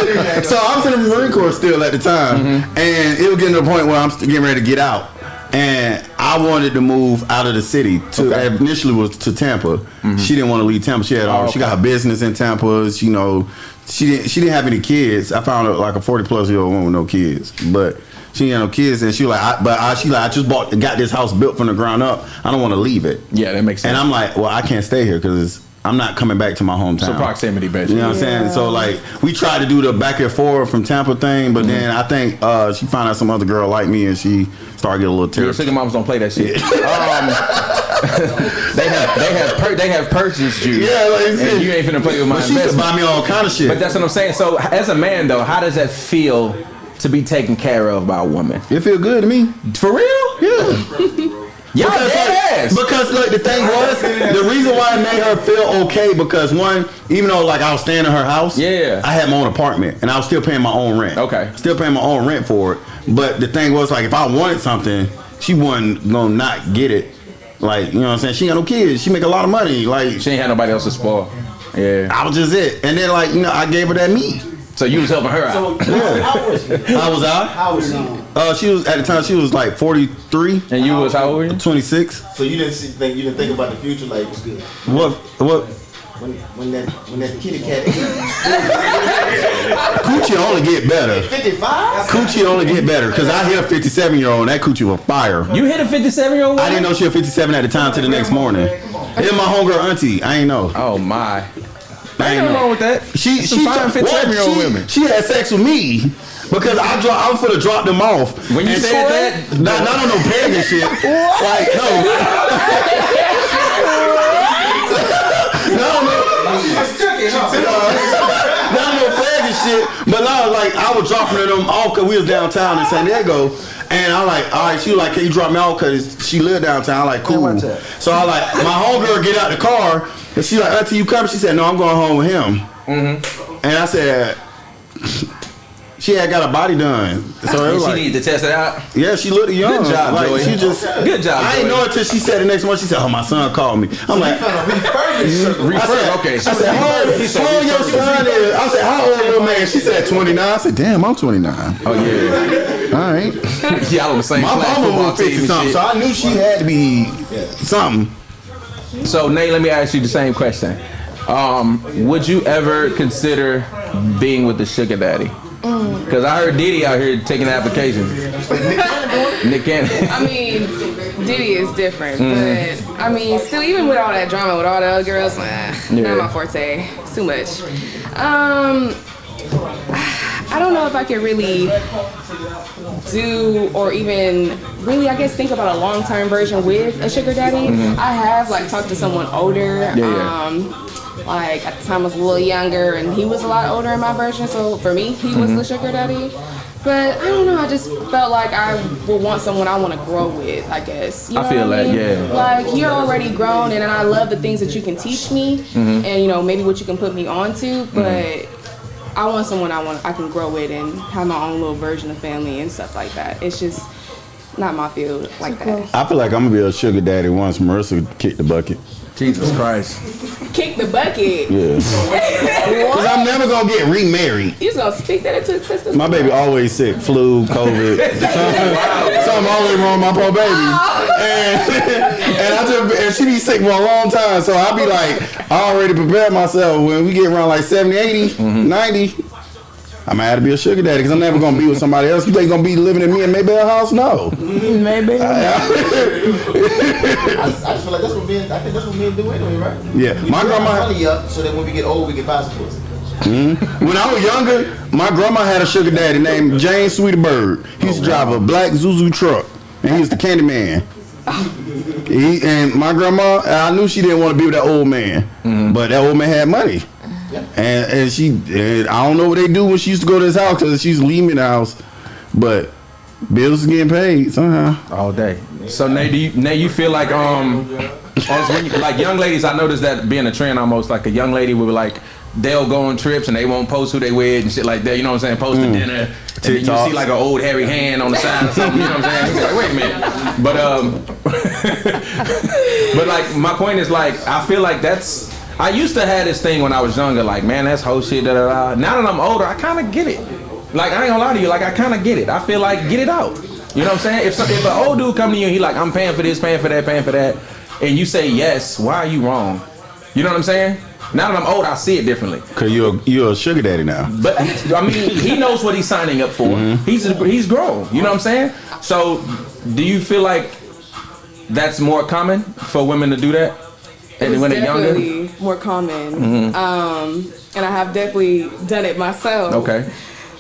So I was in the Marine Corps still at the time, and it was getting to the point where I'm getting ready to get out, and I wanted to move out of the city. Initially was to Tampa. She didn't want to leave Tampa. She had she got her business in Tampa. You know, she didn't have any kids. I found her like a 40-plus-year-old woman with no kids, but. She ain't had no kids, and she was like, I just got this house built from the ground up. I don't want to leave it. Yeah, that makes sense. And I'm like, well, I can't stay here because I'm not coming back to my hometown. So proximity, basically. You know what I'm saying? So like, we tried to do the back and forth from Tampa thing, but then I think she found out some other girl like me, and she started getting a little Yeah, terrible. sugar mamas don't play that shit. They have purchased you. Yeah, like I said. And you ain't finna play with my But she used to investment. buy me all kind of shit. But that's what I'm saying. So as a man though, how does that feel to be taken care of by a woman? It feel good to me. For real? Yeah. Y'all dead ass. Because like the thing was, the reason why it made her feel okay because one, even though like I was staying in her house, I had my own apartment and I was still paying my own rent. Okay. Still paying my own rent for it. But the thing was like if I wanted something, she wasn't gonna not get it. Like, you know what I'm saying? She ain't got no kids. She make a lot of money. Like she ain't had nobody else to spoil. Yeah. I was just it. And then like, you know, I gave her that meat. So you was helping her out. How was he? How was I? How was he? She was at the time. She was like 43, And you was how old were you? 26. So you didn't think about the future like it's good. What? When that kitty cat Coochie only get better. 55? Coochie only get better because I hit a 57-year-old and that coochie was fire. You hit a 57-year-old? I didn't know she was 57 at the time till the next morning. It my homegirl auntie. I ain't know. Oh my. I ain't Nothing know. wrong with that. She fine 57-year-old women. She had sex with me because I was finna drop them off. When you And said that, not on no pagan shit. Like no. Not no pagan shit. But no, like I was dropping them off because we was downtown in San Diego. And I'm like, all right, she was like, can you drop me off? Because she lived downtown. I'm like, cool. So I like, my homegirl get out the car. And she like, auntie, you coming? She said, no, I'm going home with him. Mm-hmm. And I said, she had got a body done. So it was she like, needed to test it out. yeah, she looked young. Good job, like, Joey. She just, Good job, I didn't Joey. know it until she said the next morning. She said, oh, my son called me. I'm like, Okay. I said, how old your son is? I said, how old little man? She said 29. I said, damn, I'm 29. Oh yeah. All right. Y'all on the same My flag mama football was team 50 and something, shit. so I knew she had to be something. So Nate, let me ask you the same question. Would you ever consider being with the sugar daddy? Because I heard Diddy out here taking applications. Nick Cannon. I mean, Diddy is different, but I mean, still, even with all that drama with all the other girls, not my forte. It's too much. I don't know if I could really do or even really, I guess, think about a long-term version with a sugar daddy. I have like talked to someone older. Like at the time I was a little younger and he was a lot older in my version, so for me he was the sugar daddy. But I don't know, I just felt like I would want someone I want to grow with, I guess. You know I feel what I that, mean? yeah. Like you're already grown and I love the things that you can teach me and you know maybe what you can put me onto, but I want someone I can grow with and have my own little version of family and stuff like that. It's just not my field like that. I feel like I'm gonna be a sugar daddy once Marissa kicked the bucket. Jesus Christ. Kick the bucket. Yeah. Because I'm never gonna get remarried. You just gonna speak that into existence? My baby always sick, flu, COVID, something always wrong with my poor baby. And she be sick for a long time, so I be like, I already prepared myself. When we get around like 70, 80, 90, I'm gonna have to be a sugar daddy because I'm never gonna be with somebody else. You think gonna be living in me and Maybell house? No. Maybe. I just feel like that's what men do anyway, right? Yeah, my Put our grandma. money up so that when we get old, we can buy some pussy. When I was younger, my grandma had a sugar daddy named James Sweetbird. He used to drive a black Zuzu truck, and he was the candy man. And my grandma, I knew she didn't want to be with that old man, but that old man had money. And I don't know what they do when she used to go to his house because she used to leave me in the house, but bills was getting paid somehow. All day. So Nate, you feel like like young ladies, I noticed that being a trend almost, like a young lady would be like, they'll go on trips and they won't post who they with and shit like that, you know what I'm saying? Post a dinner. And then you see like an old hairy hand on the side or something, you know what I'm saying? You're like, wait a minute. But like my point is like, I feel like I used to have this thing when I was younger, like, man, that's whole shit, da da da. Now that I'm older, I kind of get it. Like, I ain't gonna lie to you, like, I kind of get it. I feel like, get it out. You know what I'm saying? If an old dude come to you and he like, I'm paying for this, paying for that, paying for that, and you say yes, why are you wrong? You know what I'm saying? Now that I'm old, I see it differently. Cause you're a sugar daddy now. But I mean, he knows what he's signing up for. He's grown. You know what I'm saying? So, do you feel like that's more common for women to do that? And when they're younger? Definitely more common. And I have definitely done it myself. Okay.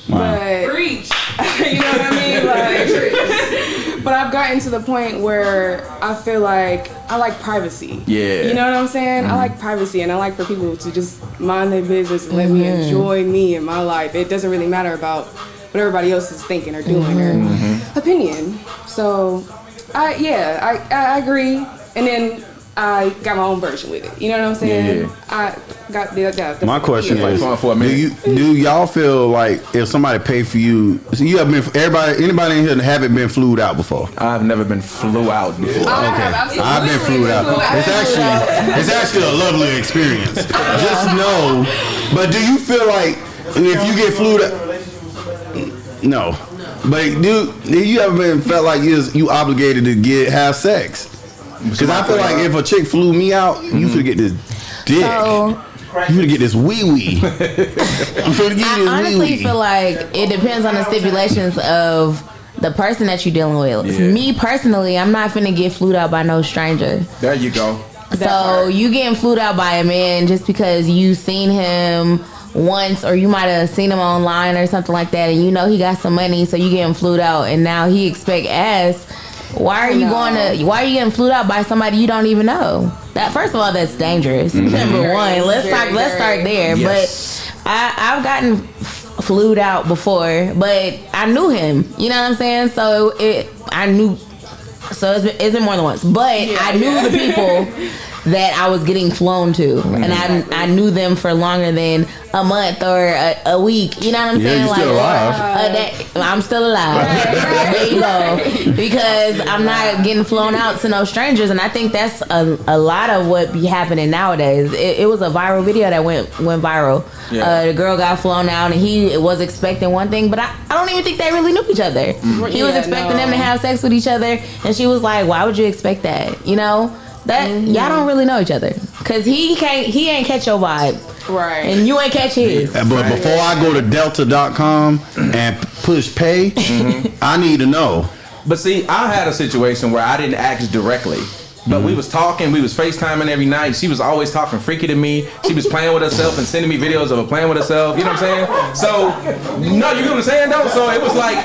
But preach. You know what I mean? Like, but I've gotten to the point where I feel like I like privacy. Yeah. You know what I'm saying? I like privacy and I like for people to just mind their business and let me enjoy me and my life. It doesn't really matter about what everybody else is thinking or doing or opinion. So, I agree. And then I got my own version with it. You know what I'm saying? Yeah. I got the My question is, fun for a minute. do y'all feel like if somebody paid for you, so you have been anybody in here haven't been flued out before? I've never been flew out before. I've been flued out. It's actually a lovely experience. Just know, but do you feel like if you get flued out, no. But dude, you ever felt like you obligated to have sex? Because I feel like if a chick flew me out, you finna get this dick. So, you finna get this wee wee. I honestly feel like it depends on the stipulations of the person that you're dealing with. Yeah. Me personally, I'm not finna get flued out by no stranger. There you go. So you getting flued out by a man just because you seen him once, or you might have seen him online or something like that, and you know he got some money, so you getting flued out, and now he expect ass. Why are you getting flued out by somebody you don't even know? That, first of all, that's dangerous. Number one, let's start there. Yes. But I've gotten flued out before, but I knew him. You know what I'm saying? So it's been more than once. But I knew the people that I was getting flown to, and I knew them for longer than a month or a week. You know what I'm saying? You're still alive. I'm still alive. There you go. Because I'm not getting flown out to no strangers, and I think that's a lot of what be happening nowadays. It was a viral video that went viral. Yeah. The girl got flown out, and he was expecting one thing, but I don't even think they really knew each other. He was expecting them to have sex with each other, and she was like, "Why would you expect that?" You know. That y'all don't really know each other, cause he ain't catch your vibe, Right. and you ain't catch his. But before I go to Delta.com and push pay, I need to know. But see, I had a situation where I didn't ask directly. But we was talking, we was FaceTiming every night. She was always talking freaky to me. She was playing with herself and sending me videos of her playing with herself. You know what I'm saying? So, no, you get what I'm saying though? So it was like,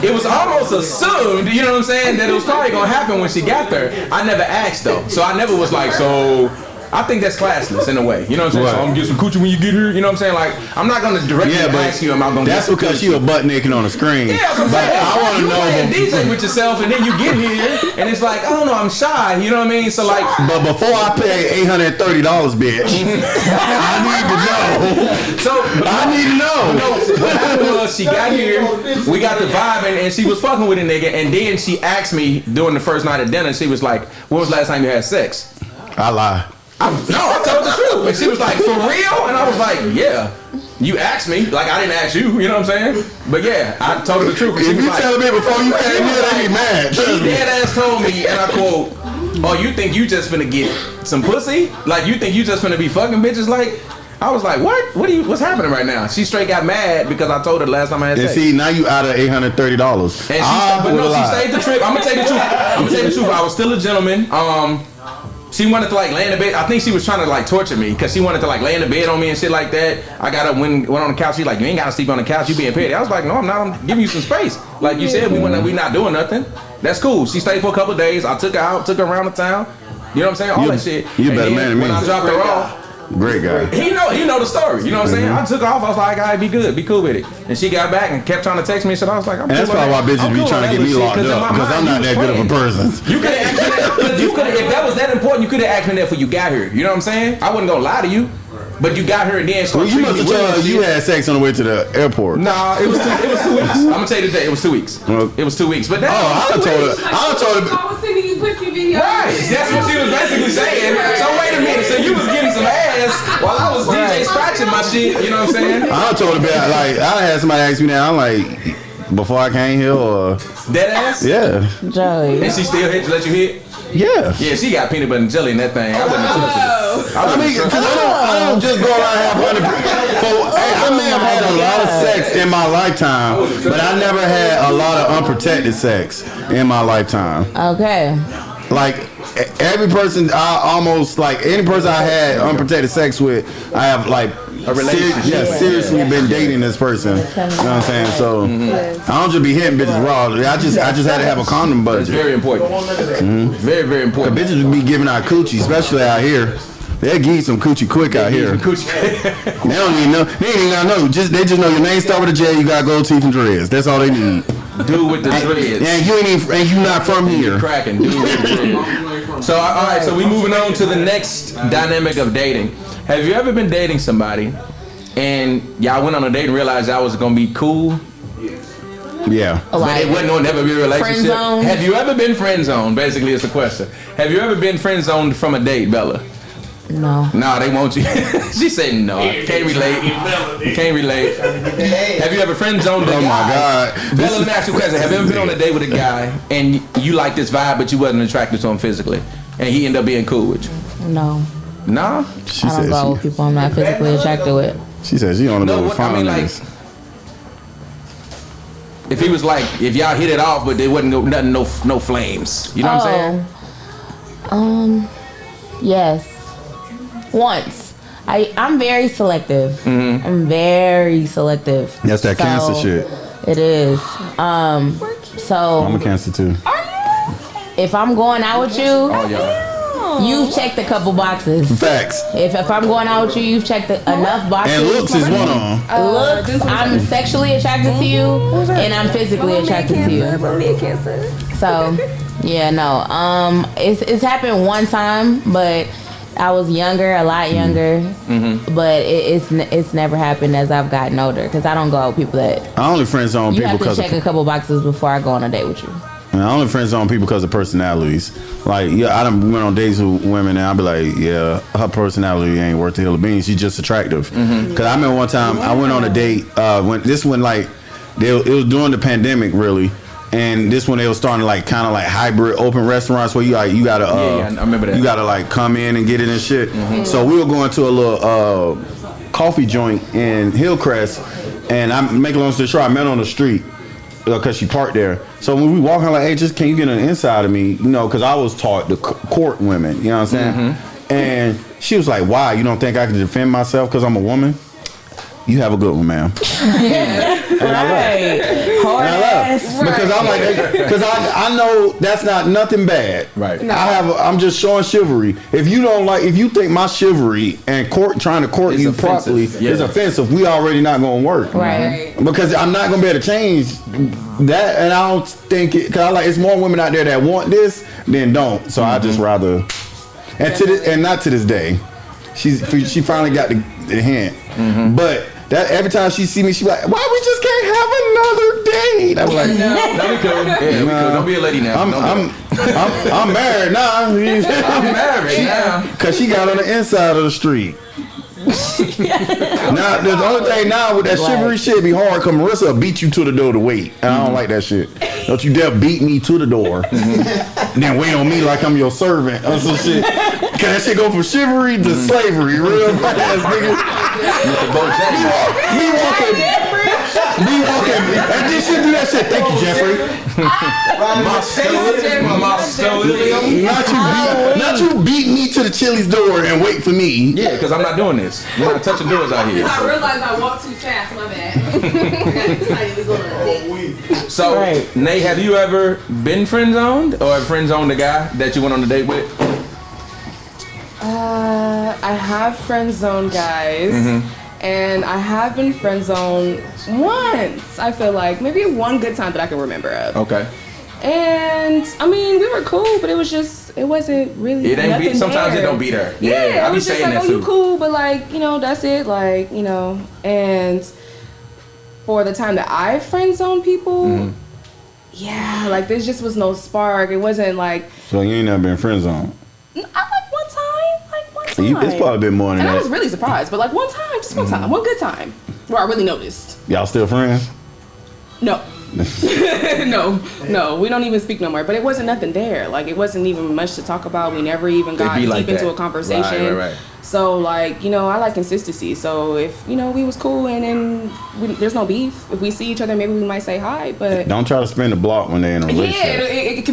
it was almost assumed, you know what I'm saying, that it was probably gonna happen when she got there. I never asked though. So I never was like, so I think that's classless in a way. You know what I'm saying? Right. So I'm gonna get some coochie when you get here. You know what I'm saying? Like, I'm not gonna directly ask you, am I gonna that's get some because coochie? she was butt naked on the screen. Yeah, that's what I'm But saying. I want to you know. playing DJ with yourself, and then you get here, and it's like, I don't know, I'm shy. You know what I mean? So like, But before I pay $830, bitch, I need to know. so I need to know. No, what happened was she got here, we got the vibing, and she was fucking with a nigga, and then she asked me during the first night at dinner. She was like, "When was the last time you had sex?" I lie. I told the truth, and she was like, "For real?" And I was like, "Yeah." You asked me, like I didn't ask you. You know what I'm saying? But yeah, I told her the truth. And she If was you like, tell me before you came here, they be mad. She Trust me. dead ass told me, and I quote, "Oh, you think you just finna get some pussy? Like you think you just finna be fucking bitches?" Like I was like, "What? What's happening right now?" She straight got mad because I told her the last time I had And sex. see, now you out of $830. And she stayed the trip. I'm gonna tell you the truth. I was still a gentleman. She wanted to like lay in the bed. I think she was trying to like torture me because she wanted to like lay in the bed on me and shit like that. I got up, went on the couch. She like, you ain't gotta sleep on the couch. You being petty. I was like, no, I'm not. I'm giving you some space. Like you said, we not doing nothing. That's cool. She stayed for a couple of days. I took her out, took her around the town. You know what I'm saying? All that shit. You And better then man than me. when I dropped her off. Great guy. He know the story. You know what I'm saying? I took her off. I was like, all right, be good, be cool with it. And she got back and kept trying to text me and shit. I was like, I'm And that's cool on probably why that. bitches I'm be cool trying on to get that me little locked shit, 'cause in up my because I'm mind, not you that was good of a playing. person. You could have asked me that, if that was that important, you could have asked me that before you got here. You know what I'm saying? I wasn't gonna lie to you, but you got here and then Well, started you treating must me have weird told and her you shit. had sex on the way to the airport. Nah, it was 2 weeks. I'm gonna tell you today, it was 2 weeks. It was 2 weeks, but Oh, I done told her. I was sending you pussy videos. Right, that's what she was basically saying. So wait a minute, so you was getting some ass while I was DJ scratching my shit. You know what I'm saying? I done told her about, like, I had somebody ask me that. I'm like, before I came here or. Dead ass? Yeah. Joey. And she still hit, let you hit? Yeah. Yeah, she got peanut butter and jelly in that thing. I wouldn't trust it. I mean, because I don't just go around and have 100. Hey, I may have had a lot of sex in my lifetime, but I never had a lot of unprotected sex in my lifetime. Okay. Like every person, I almost like any person I had unprotected sex with, I have like A relationship. seriously been dating this person. You know what I'm saying? So I don't just be hitting bitches raw. I just had to have a condom It's budget. very important. Very, very important. Bitches be giving out coochie, especially out here. They'll give you some coochie quick out here. They don't even know. They ain't even gotta know. They just know your name start with a J. You got gold teeth and dreads. That's all they need. Dude with the dreads. And you ain't even, and you not from here. Cracking. Dude with the dreads. So all right. So we moving on to the next dynamic of dating. Have you ever been dating somebody and y'all went on a date and realized y'all was gonna be cool? Yeah. But it wasn't gonna never be a relationship. Friend zone? Have you ever been friend zoned? Basically, is the question. Have you ever been friend zoned from a date, Bella? No. Nah, they want you. She said no. Can't relate. Can't relate. Have you ever friend zoned a guy? Oh my God. Bella, let me ask you a question. Have you ever been on a date with a guy and you like this vibe, but you wasn't attracted to him physically, and he ended up being cool with you? No. Nah. She I don't said go with people I'm not physically attracted with. she said she on the No, go what, I mean, like, if he was like, if y'all hit it off, but there wasn't nothing, no flames. You know what I'm saying? Yes. Once. I'm very selective. Mm-hmm. I'm very selective. That's that cancer shit. It is. So I'm a cancer too. if I'm going out with you, Oh, y'all. you've checked a couple boxes. Facts. If I'm going out with you, you've checked enough boxes. And looks is one of them. Looks, I'm sexually attracted to you, and I'm physically attracted to you. So, yeah, no. It's happened one time, but I was younger, a lot younger. But it's never happened as I've gotten older, because I don't go out with people that I only friend zone you people have to because check a couple boxes before I go on a date with you. I only friend zone people because of personalities. Like, yeah, I done went on dates with women and I'll be like, yeah, her personality ain't worth the hill of beans. She's just attractive. Because I remember one time I went on a date when it was during the pandemic, really. And this when they was starting like kind of like hybrid open restaurants where you gotta I remember that. You gotta like come in and get it and shit. So we were going to a little coffee joint in Hillcrest, and I'm making a long story short, I met her on the street because she parked there. So when we walk, I'm like, hey, just can you get on the inside of me? You know, because I was taught to court women. You know what I'm saying? And she was like, why? You don't think I can defend myself because I'm a woman? You have a good one, ma'am. And I left. Hard And I left. ass. Because I'm like, because I know that's not nothing bad. Right. I'm just showing chivalry. If you think my chivalry and trying to court It's you offensive. properly Yeah. is offensive, we already not gonna work. Right. Because I'm not gonna be able to change that, and I don't think it. Cause it's more women out there that want this than don't. So I just rather, and not to this day, she finally got the hint, but. That every time she see me, she like, why we just can't have another date? I'm like, No, we could. Yeah, we could. Don't be a lady now. I'm married now. I'm married now. Cause she got on the inside of the street. Now the only thing now with that chivalry shit be hard. Cause Marissa will beat you to the door to wait, and I don't like that shit. Don't you dare beat me to the door, and then wait on me like I'm your servant or some shit. Cause that shit go from chivalry to slavery real fast, nigga. Me walking, and then she do that shit. Thank you, Jeffrey. Not you beat me to the Chili's door and wait for me. Yeah, because I'm not doing this. You're not touching doors out here. I realized I walked too fast, my bad. I decided to go on a date. So, Nate, have you ever been friend zoned or friend zoned a guy that you went on a date with? I have friend zone guys, and I have been friend zoned once. I feel like maybe one good time that I can remember of. Okay. And I mean, we were cool, but it wasn't really. It ain't nothing be. Sometimes there. it don't be there. Yeah, I it be was just saying like, that oh, too. you cool, but like, that's it. Like, and for the time that I friend zone people, yeah, like there just was no spark. It wasn't like. So you ain't never been friend zone. I like one time. It's probably been more than And I that. was really surprised, but like one time, just one time, one good time, where I really noticed. Y'all still friends? No. no, we don't even speak no more. But it wasn't nothing there. Like it wasn't even much to talk about. We never even got be deep like into that. a conversation. Right. So like, I like consistency. So if we was cool and then there's no beef. If we see each other, maybe we might say hi. But Don't try to spin the block when they in a relationship. it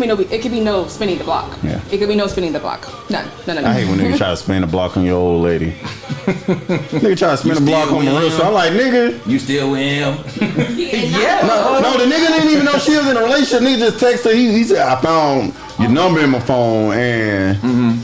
could be no spinning the block. Yeah. It could be no spinning the block. None. I hate when niggas try to spin the block on your old lady. Nigga try to spin the block on Marissa. I'm like, nigga. You still with him? No, the nigga didn't even know she was in a relationship. Nigga just texted her. He said, I found your number in my phone and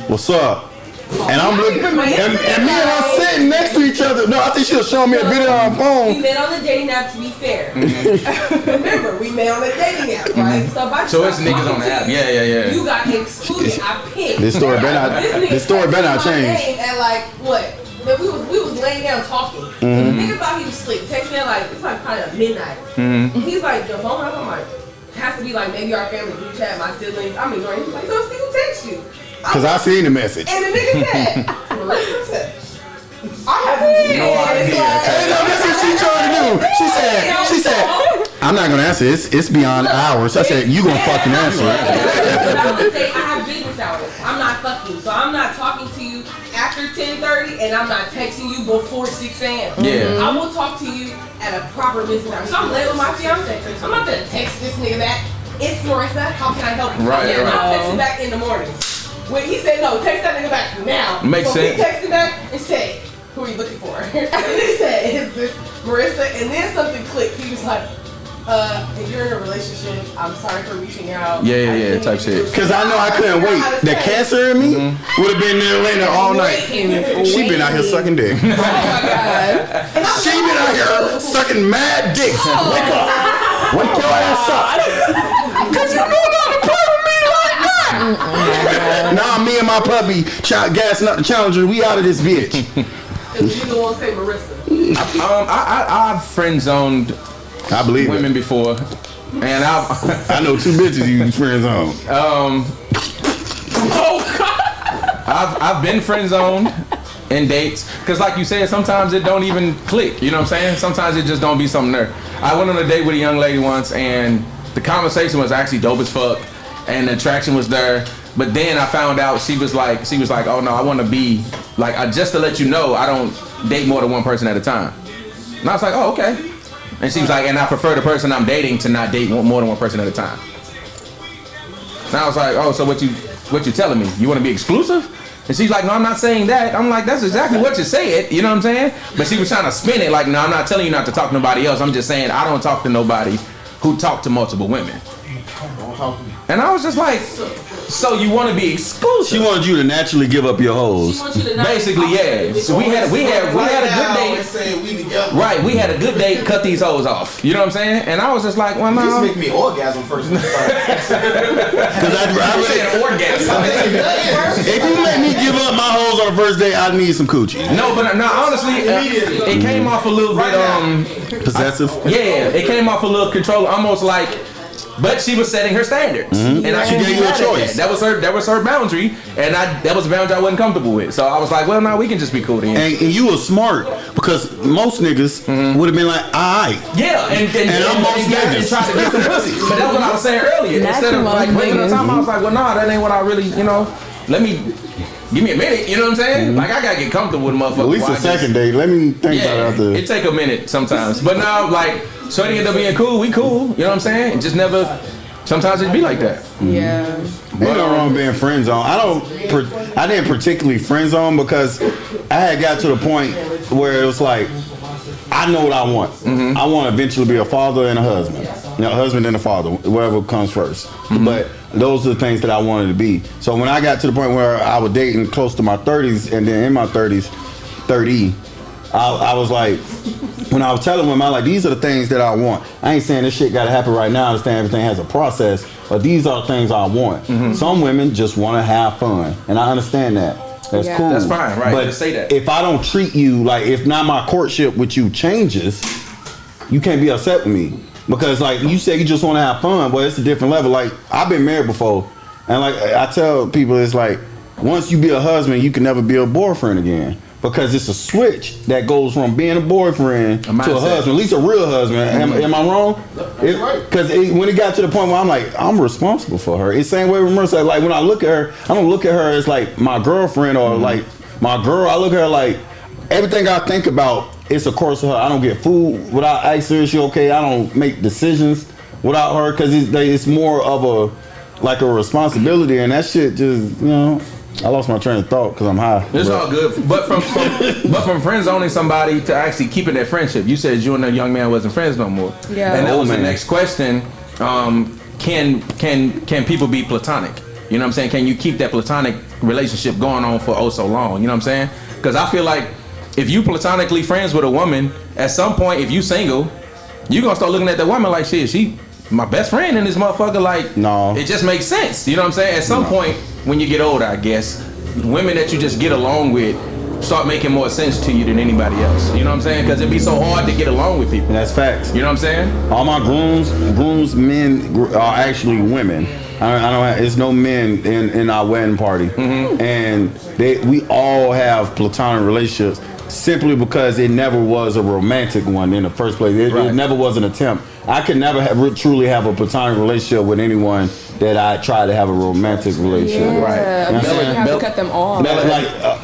what's up? And I'm looking, and me and her sitting next to each other. No, I think she was showing me a video on her phone. We met on the dating app, to be fair. Remember, we met on the dating app, right? So it's niggas on the app. Yeah. You got excluded. I picked. This story better not change. At like what? We was laying down talking. So the nigga thought he was asleep. Text me at like it's like probably at midnight. And he's like, your phone up. I'm like, it has to be like maybe our family group chat, my siblings. I'm ignoring. He's like, so see who text you? Cause I seen the message. And the nigga said, well, Marissa said, I have no idea. Hey, no, that's what she trying to do. She said, I'm not gonna answer. It's beyond hours. I said, you gonna fucking answer it. I would say I have business hours. I'm not fucking, so I'm not talking to you after 10:30, and I'm not texting you before 6 a.m. Yeah. I will talk to you at a proper business hour. So I'm late with my fiance. I'm not gonna text this nigga back. It's Marissa. How can I help you? Right, right. I'll text him back in the morning. When he said no, text that nigga back now. Makes sense. He texted back and said, "Who are you looking for?" And he said, "Is this Marissa?" And then something clicked. He was like, if you're in a relationship, I'm sorry for reaching out. Yeah, type shit. Cause I know I couldn't wait. The cancer in me would have been there later all night. She been out here sucking dick. Oh my god. She been out here sucking mad dicks. Wake up. Wake your ass up. Cause you know not to play with me like that. Nah, me and my puppy, gassing up the Challenger, we out of this bitch. You don't want to say Marissa. I've friend zoned I believe women it. before, and I know 2 bitches you friends on. I've been friend zoned in dates, cause like you said, sometimes it don't even click. You know what I'm saying? Sometimes it just don't be something there. I went on a date with a young lady once, and the conversation was actually dope as fuck, and the attraction was there. But then I found out she was like, oh no, I want to be like, just to let you know, I don't date more than one person at a time. And I was like, oh okay. And she was like, and I prefer the person I'm dating to not date more than one person at a time. And I was like, oh, so what you telling me? You want to be exclusive? And she's like, no, I'm not saying that. I'm like, that's exactly what you said. You know what I'm saying? But she was trying to spin it like, no, I'm not telling you not to talk to nobody else. I'm just saying I don't talk to nobody who talk to multiple women. And I was just like, so you want to be exclusive? She wanted you to naturally give up your hoes. Basically, yeah. So we had a good date. Right, we had a good date. Cut these hoes off. You know what I'm saying? And I was just like, well, no. This make me orgasm first. Cause I said orgasm. If you let me give up my hoes on the first date, I need some coochie. No, but no, honestly, it came off a little bit possessive. Yeah, it came off a little control, almost like. But she was setting her standards, and I She gave you a choice. That was her boundary, and that was a boundary I wasn't comfortable with. So I was like, well, no, we can just be cool then. And you were smart because most niggas would have been like, alright. Yeah, and I'm most niggas. Tried to get some pussy. But that's what I was saying earlier. Instead of like wasting the time, I was like, well, nah, that ain't what I really, let me. Give me a minute, you know what I'm saying? Like I gotta get comfortable with motherfuckers. At least a second date. Let me think about it after. It take a minute sometimes. But now, like, shorty end up being cool, we cool. You know what I'm saying? It just never. Sometimes it be like that. Yeah. Ain't no wrong being friend zone. I didn't particularly friend zone because I had got to the point where it was like, I know what I want. I want to eventually be a father and a husband. A husband and a father, whatever comes first. But those are the things that I wanted to be. So when I got to the point where I was dating close to my 30s, and then in my 30s, 30, I was like, when I was telling women, I like, these are the things that I want. I ain't saying this shit got to happen right now. I understand everything has a process, but these are the things I want. Some women just want to have fun, and I understand that. That's cool. That's fine, right? But just say that. If I don't treat you like, if not my courtship with you changes, you can't be upset with me. Because like you said, you just want to have fun, but it's a different level. Like I've been married before, and like I tell people, it's like once you be a husband, you can never be a boyfriend again. Because it's a switch that goes from being a boyfriend to a husband, at least a real husband. Am I wrong? Because when it got to the point where I'm like, I'm responsible for her. It's the same way with Marissa. Like when I look at her, I don't look at her as like my girlfriend or like my girl. I look at her like everything I think about, it's a course of her. I don't get food without asking her, is she okay? I don't make decisions without her because it's more of a responsibility, and that shit just, I lost my train of thought because I'm high. It's all good, but from friend zoning somebody to actually keeping that friendship, you said you and that young man wasn't friends no more. Yeah. And that was the next question. Can people be platonic? You know what I'm saying? Can you keep that platonic relationship going on for so long? You know what I'm saying? Because I feel like if you platonically friends with a woman, at some point, if you single, you gonna start looking at that woman like, shit, she my best friend in this motherfucker. Like, no, it just makes sense. You know what I'm saying? At some point, when you get older, I guess, women that you just get along with start making more sense to you than anybody else. You know what I'm saying? Because it'd be so hard to get along with people. That's facts. You know what I'm saying? All my groomsmen are actually women. I don't have, it's no men in our wedding party, and we all have platonic relationships simply because it never was a romantic one in the first place. It never was an attempt. I could never truly have a platonic relationship with anyone that I try to have a romantic relationship. Yeah. Right? You have to cut them off.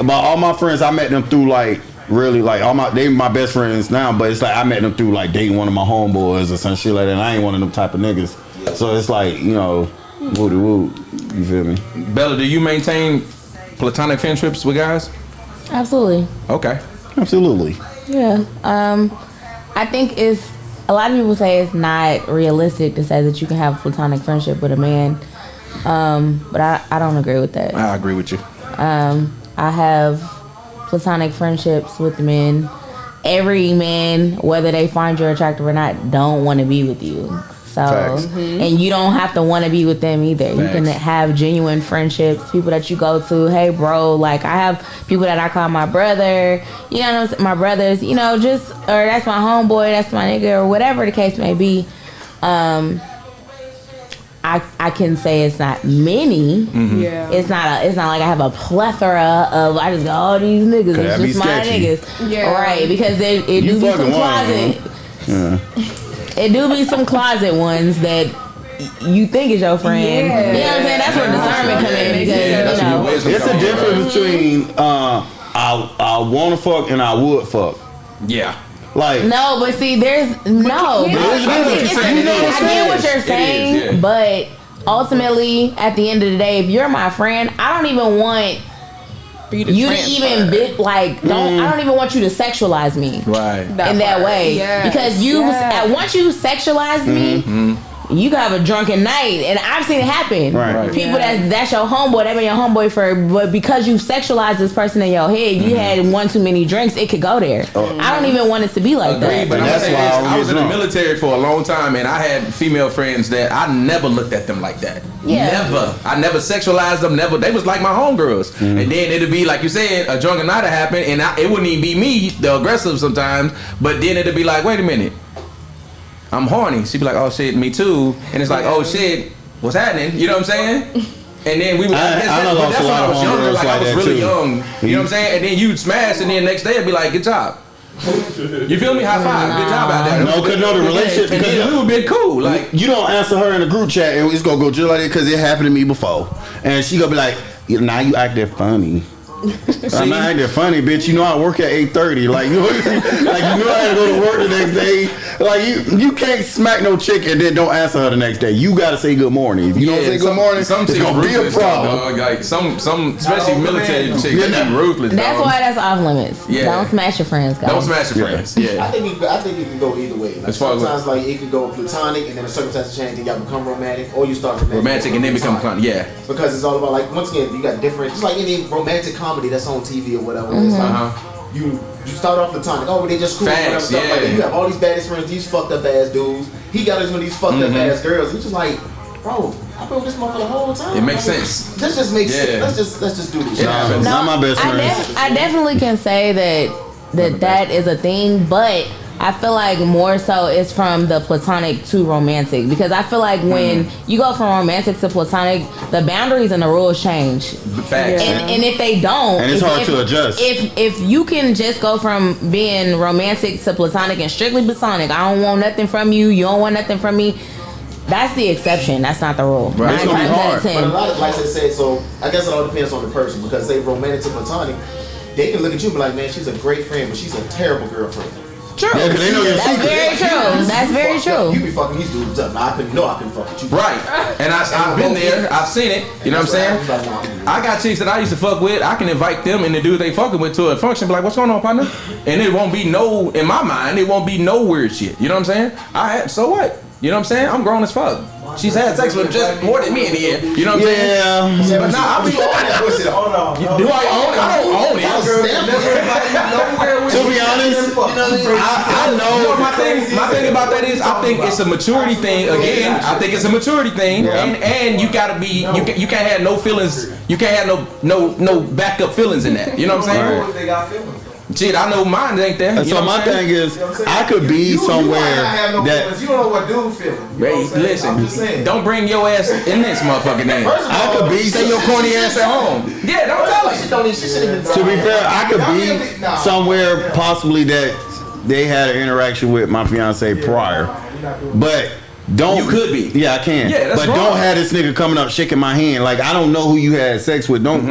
All my friends, I met them through like. Really, like they my best friends now, but it's like I met them through like dating one of my homeboys or some shit like that. And I ain't one of them type of niggas, so it's like woody woo. You feel me? Bella, do you maintain platonic friendships with guys? Absolutely. Okay. Absolutely. Yeah. I think it's a lot of people say it's not realistic to say that you can have a platonic friendship with a man, but I don't agree with that. I agree with you. I have platonic friendships with men. Every man, whether they find you attractive or not, don't want to be with you. So, and you don't have to want to be with them either. Facts. You can have genuine friendships, people that you go to, hey bro, like I have people that I call my brother, you know what I'm saying, my brothers, or that's my homeboy, that's my nigga, or whatever the case may be. I can say it's not many. Yeah. It's not like I have a plethora of I just got all these niggas. It's just my niggas. Yeah. Right. Because it do be some closet. It do be some closet ones that you think is your friend. Yeah. You know what I'm saying? That's where discernment come in because it's a difference between I wanna fuck and I would fuck. Yeah. Like no, but see, there's no. I get what you're saying, but ultimately, at the end of the day, if you're my friend, I don't even want you to even I don't even want you to sexualize me, right? In that way, because once you sexualize me. You can have a drunken night, and I've seen it happen. Right. People that's your homeboy, they've been your homeboy but because you sexualized this person in your head, you had one too many drinks, it could go there. I don't even want it to be like that. But that's why I was in the military for a long time, and I had female friends that I never looked at them like that. Yeah. Never. I never sexualized them. Never. They was like my homegirls. And then it'd be like you said, a drunken night would happen, and it wouldn't even be me, the aggressive sometimes. But then it'd be like, wait a minute. I'm horny. She'd be like, oh shit, me too. And it's like, oh shit, what's happening? You know what I'm saying? And then we would that's when I was younger, like I was really young. You know what I'm saying? And then you'd smash, and then the next day it'd be like, good job. You feel me? High five. Good job out there. No, because the relationship. And then we would be cool. Like you don't answer her in a group chat, and it's gonna go just like that because it happened to me before. And she gonna be like, now you acting funny. I'm not acting funny, bitch. You know I work at 8:30. Like you know I had to go to work the next day. Like you can't smack no chick and then don't answer her the next day. You gotta say good morning. If you don't say good morning, it's gonna be a problem. Like some especially military chicks, they ruthless. That's why that's off limits. Yeah. Don't smash your friends, guys. Don't smash your friends. Yeah. I think it can go either way. Like sometimes like it can go platonic and then the circumstances change and y'all become romantic, or you start romantic and then become platonic. Yeah. Because it's all about like once again you got different. Just like any romantic comedy that's on TV or whatever. It's like you start off platonic. Oh, they just cool. Facts, stuff like that. You have all these baddest friends, these fucked up ass dudes. He got one of these fucked up ass girls. He's just like, bro, I've been with this motherfucker the whole time. It makes sense. This just makes sense. Let's just do this. Not my best friend. I definitely can say that is a thing, but I feel like more so it's from the platonic to romantic, because I feel like when you go from romantic to platonic, the boundaries and the rules change. Facts. And if they don't, and it's hard to adjust. If you can just go from being romantic to platonic and strictly platonic, I don't want nothing from you, you don't want nothing from me. That's the exception. That's not the rule. Right. It's gonna be hard. But a lot of, like I said, so I guess it all depends on the person, because say romantic to platonic, they can look at you and be like, man, she's a great friend, but she's a terrible girlfriend. True. Yeah, they know your secret. Very true. That's very true. You be fucking these dudes up. I couldn't fuck with you. Right. And I've been there. I've seen it. You know what I'm saying? I got chicks that I used to fuck with. I can invite them and the dude they fucking with to a function. Be like, what's going on, partner? And it won't be in my mind, it won't be no weird shit. You know what I'm saying? So what? You know what I'm saying? I'm grown as fuck. She's had sex with just more than me in the end. You know what I'm saying? Yeah. But nah, I'll be on that. Do I own it? I don't own it. To be honest, I know. My thing about that is, I think it's a maturity thing. Again, I think it's a maturity thing, and you gotta be. You can't have no feelings. You can't have no backup feelings in that. You know what I'm saying? They got feelings. Shit, I know mine ain't there. You So know my what I'm saying? thing is, I could be somewhere that You don't know what dude feeling. Hey, listen, don't bring your ass in this motherfucking name. I could be. Stay your corny ass at home. Yeah, don't tell us. To be fair, I could be somewhere possibly that they had an interaction with my fiance prior, but don't. You could be. Yeah, I can. Yeah, that's but wrong. don't have this nigga coming up shaking my hand like I don't know who you had sex with. Don't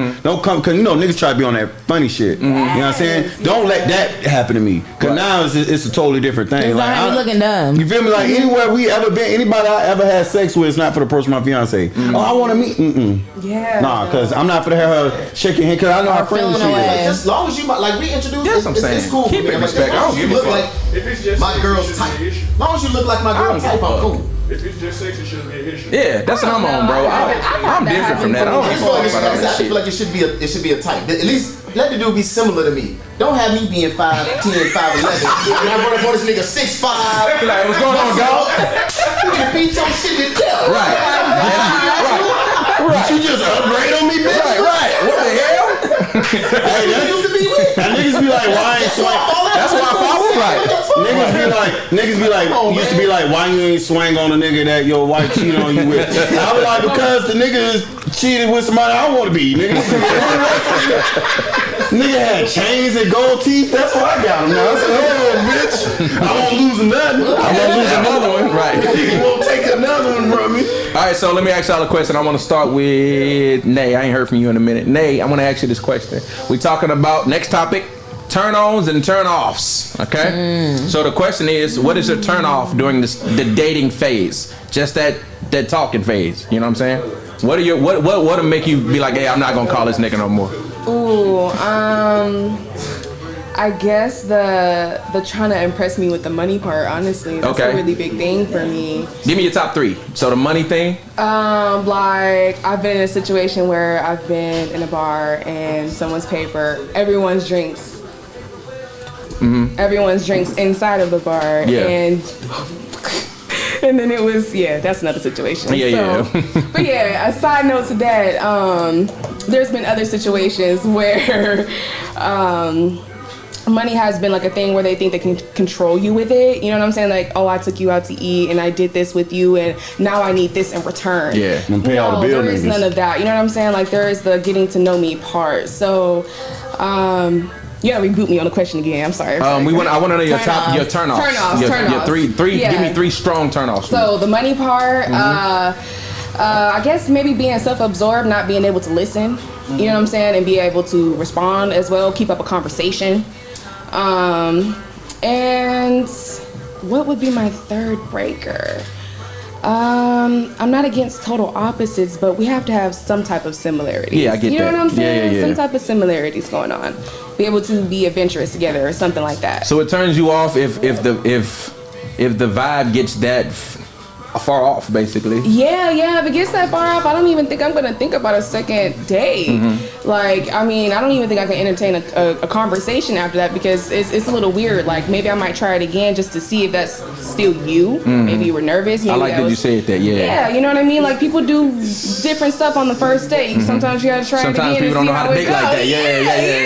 come because you know niggas try to be on that funny shit. You know what I'm saying? Don't let that happen to me because now it's a totally different thing. It's Like already looking dumb. you feel me? Like anywhere we ever been, anybody I ever had sex with, it's not for the person my fiance. Oh, I want to meet. Yeah. Nah, because I'm not for to have her shaking hand because I know how friendly she feeling away. is. Just as long as you like we introduce, That's what I'm saying. it's cool. Keep for me. it Like, respect. as long I as don't you give a look fuck. like If it's just my sex, girl's it shouldn't type. be an issue. As long as you look like my I girl don't give type, a I'm fuck. cool. If it's just sex, it shouldn't be an issue. Yeah, that's what I'm on, bro. I'm different from that. I don't I give just a feel fuck like, about all that I feel shit. like it should be a type. At least let the dude be similar to me. Don't have me being 5'10", 5'11". And I run up on this nigga 6'5". Like, what's going on, dog? You can beat your shit to death. Right. Did you just upgrade on me, bitch? Right. What the hell? Hey, You used to be with. that niggas be like, why ain't swing? That's why I follow right. Niggas be like, used to be like, why you ain't swing on a nigga that your wife cheated on you with? And I was like, because the nigga is cheated with somebody I want to be, nigga. Nigga had chains and gold teeth. That's why I got him now. I said, oh, bitch, I won't lose nothing. I'm gonna lose another one. Right. You won't take another one from me. All right, so let me ask y'all a question. I want to start with Nay. I ain't heard from you in a minute. Nay, I want to ask you this question. We talking about next topic, turn-ons and turn-offs. Okay. So the question is, what is your turn-off during the dating phase? Just that talking phase. You know what I'm saying? What are your what'll make you be like, hey, I'm not gonna call this nigga no more? Ooh, I guess the trying to impress me with the money part, honestly, that's Okay. a really big thing for me. Give me your top three. So the money thing. Like I've been in a situation where I've been in a bar and someone's paid for everyone's drinks. Everyone's drinks inside of the bar, Yeah. and then it was, that's another situation. Yeah. But yeah, a side note to that, there's been other situations where money has been like a thing where they think they can control you with it. You know what I'm saying? Like, oh, I took you out to eat and I did this with you and now I need this in return. Yeah. And pay all the bill there is niggas. none of that. You know what I'm saying? Like, there is the getting to know me part. So, you gotta reboot me on the question again. I'm sorry. I want to know your Turn-offs. your turn-offs. Your Turn-offs. three. Yeah. Give me three strong turn-offs. So the money part, I guess maybe being self-absorbed, not being able to listen, you know what I'm saying, and be able to respond as well, keep up a conversation. And what would be my third breaker? I'm not against total opposites, but we have to have some type of similarities. Yeah, I get you know that. what I'm saying? Yeah. Some type of similarities going on. Be able to be adventurous together or something like that. So it turns you off if the vibe gets that far off, basically. Yeah, if it gets that far off, I don't even think I'm gonna think about a second date. Like, I mean, I don't even think I can entertain a conversation after that because it's a little weird. Like, maybe I might try it again just to see if that's still you. Maybe you were nervous. Maybe I like that you said that. Yeah, you know what I mean? Like, people do different stuff on the first date. Sometimes you gotta try Sometimes it again people and don't see know how to it date like goes. that. Yeah.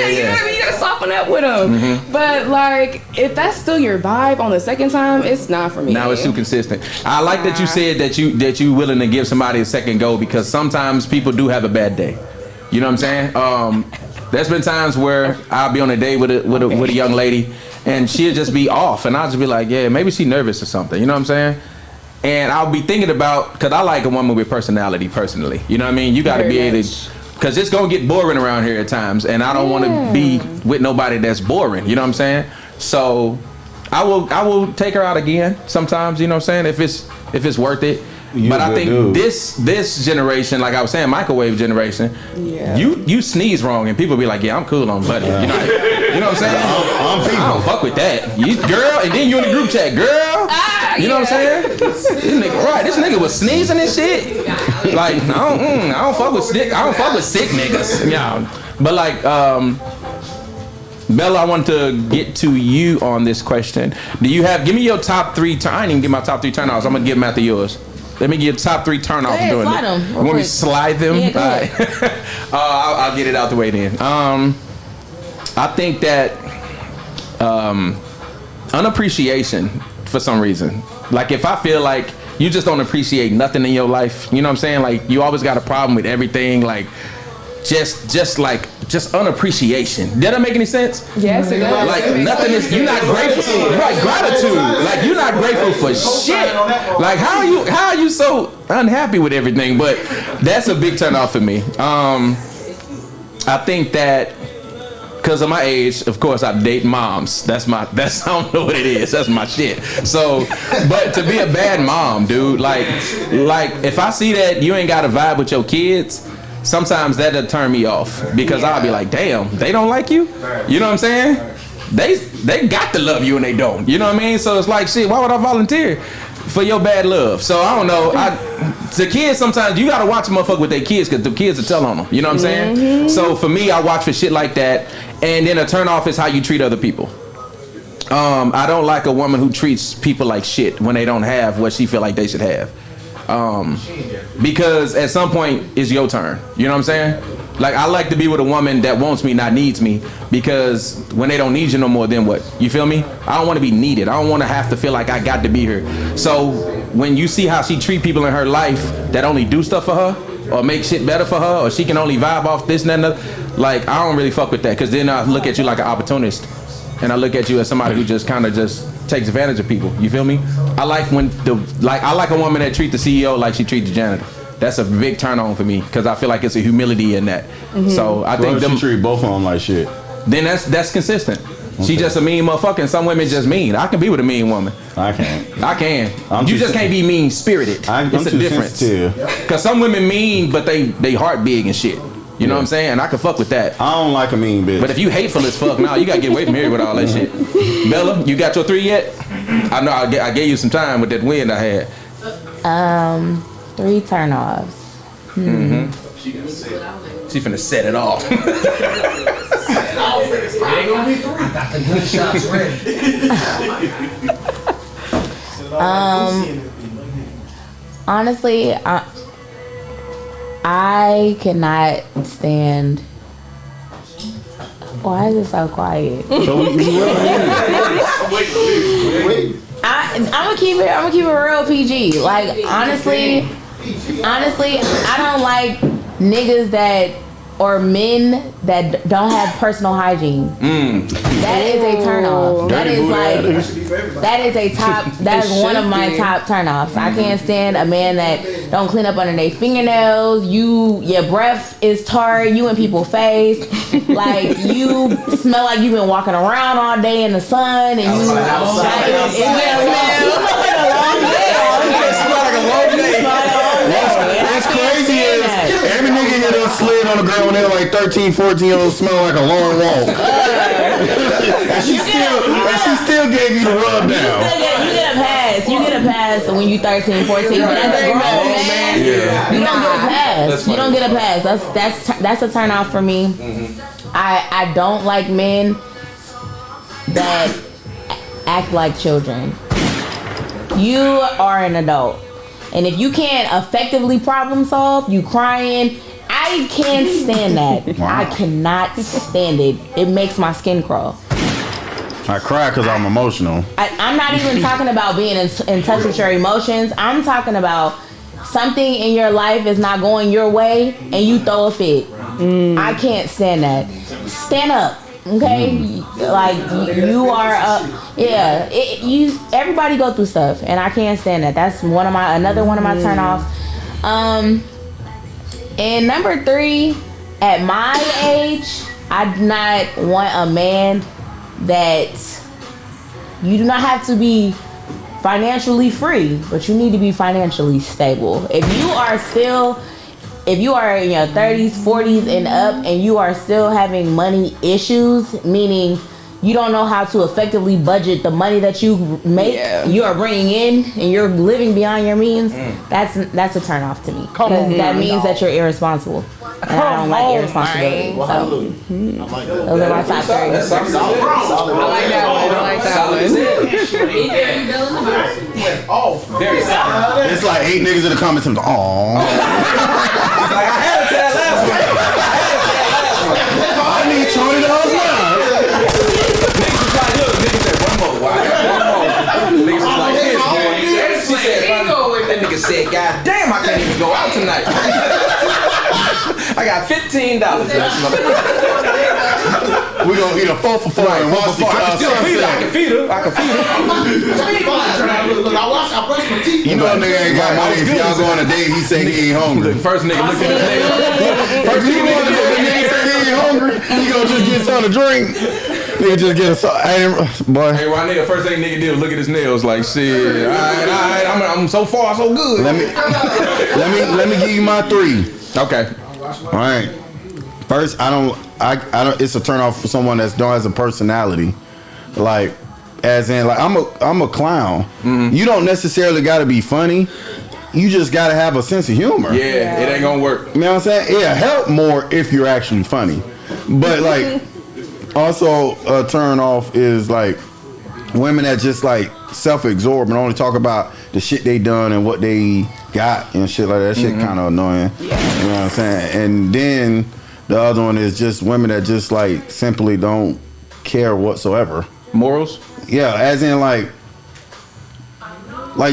You know what I mean? You gotta soften up with them. But, like, if that's still your vibe on the second time, it's not for me. Now it's too consistent. I like that you said that you willing to give somebody a second go because sometimes people do have a bad day. You know what I'm saying? There's been times where I'll be on a date with a young lady and she'll just be off and I'll just be like, yeah, maybe she's nervous or something. You know what I'm saying? And I'll be thinking about, because I like a woman with personality personally. You know what I mean? You got to be able to, because it's going to get boring around here at times and I don't want to be with nobody that's boring. You know what I'm saying? So I will take her out again sometimes, you know what I'm saying? If it's worth it. But I think this generation, like I was saying, microwave generation, you sneeze wrong and people be like, yeah, I'm cool on buddy. You know what I'm saying? I don't fuck with that. You girl, and then you in the group chat, girl. You know what I'm saying? This nigga was sneezing and shit. Like, I don't fuck with sick niggas. Yeah. But like, Bella, I want to get to you on this question. Give me your top three, I didn't even get my top three turn-offs. I'm going to give them after yours. Let me get top three turn-offs. Go ahead, slide them. You want me to slide them? Yeah, go ahead. All right. I'll get it out the way then. I think that unappreciation for some reason. Like if I feel like you just don't appreciate nothing in your life, you know what I'm saying? Like you always got a problem with everything, like just unappreciation. Did that make any sense? Yes, it does. Like nothing is, you're not grateful. Right, gratitude. Like you're not grateful for shit. Like how are you so unhappy with everything? But that's a big turn off for me. I think that because of my age, of course, I date moms. That's I don't know what it is. That's my shit. So, but to be a bad mom, dude, like if I see that you ain't got a vibe with your kids, sometimes that'll turn me off because I'll be like, damn, they don't like you? You know what I'm saying? They got to love you and they don't. You know what I mean? So it's like, shit, why would I volunteer for your bad love? So I don't know. The kids, sometimes you gotta watch a motherfucker with their kids because the kids will tell on them. You know what I'm saying? So for me, I watch for shit like that. And then a turn off is how you treat other people. I don't like a woman who treats people like shit when they don't have what she feel like they should have. Because at some point it's your turn. You know what I'm saying? Like I like to be with a woman that wants me, not needs me, because when they don't need you no more, then what? You feel me? I don't want to be needed. I don't want to have to feel like I got to be here. So when you see how she treat people in her life that only do stuff for her or make shit better for her, or she can only vibe off this and that and that, like I don't really fuck with that, because then I look at you like an opportunist and I look at you as somebody who just kind of just takes advantage of people. You feel me? I like I like a woman that treat the CEO like she treats the janitor. That's a big turn on for me because I feel like it's a humility in that. So I think she treat both of them like shit. Then that's consistent. Okay. She just a mean motherfucker, and some women just mean. I can be with a mean woman. I can't. I can. You just can't be mean spirited. It's a difference. Because some women mean, but they heart big and shit. You know what I'm saying? I can fuck with that. I don't like a mean bitch. But if you hateful as fuck, nah, you gotta get away from here with all that shit. Bella, you got your 3 yet? I know I gave you some time with that win I had. 3 turnoffs. She finna set it off. Honestly, I cannot stand. Why is it so quiet? I'm gonna keep it real PG. Like honestly, I don't like niggas that or men that don't have personal hygiene. That is a turnoff. That is one of my top turnoffs. I can't stand a man that don't clean up under their fingernails. Your breath is tarred. You in people's face. Like you smell like you've been walking around all day in the sun, and you smell like a long day. What's crazy is every nigga here done slid on a girl when they were like 13, 14 years old, smell like a long walk. and she still gave you the rub down. You get a pass. You get a pass when you 13, 14. But as a grown man, you don't get a pass. You don't get a pass. That's a turn off for me. I don't like men that act like children. You are an adult. And if you can't effectively problem solve, you crying, I can't stand that. Wow. I cannot stand it. It makes my skin crawl. I cry because I'm emotional. I'm not even talking about being in touch with your emotions. I'm talking about something in your life is not going your way and you throw a fit. I can't stand that. Stand up. Okay, like you are everybody go through stuff, and I can't stand that. That's another one of my turnoffs. And number 3, at my age, I do not want a man that you do not have to be financially free, but you need to be financially stable. If you are in your 30s, 40s, and up, and you are still having money issues, meaning you don't know how to effectively budget the money that you make, you are bringing in, and you're living beyond your means, that's a turn off to me. Because that means that you're irresponsible. And I don't like irresponsibility. So, those are my top 3. I like that one. Very solid. It's like 8 niggas in the comments and aww. I had to tell last one. I need $20 now. Niggas was like, look, $15. We're gonna eat a 4 for 4 and watch the I can feed her. Look, I brushed my teeth. You know a nigga ain't got money if y'all go on a date. He say he ain't hungry. First nigga look at his nails. First nigga look at the nigga say he ain't hungry. He gonna just get something to drink. Nigga just get a boy. Hey, why nigga? First thing nigga did was look at his nails like shit. All right. I'm so far so good. Let me give you my 3. Okay. All right. First, I don't. It's a turn off for someone that don't has a personality, like, as in, like, I'm a clown. Mm-hmm. You don't necessarily got to be funny. You just got to have a sense of humor. Yeah, it ain't gonna work. You know what I'm saying? It'll help more if you're actually funny. But like, also a turn off is like women that just like self-absorbed and only talk about the shit they done and what they got and shit like that. That shit kind of annoying. You know what I'm saying? And then the other one is just women that just like simply don't care whatsoever. Morals? Yeah, as in like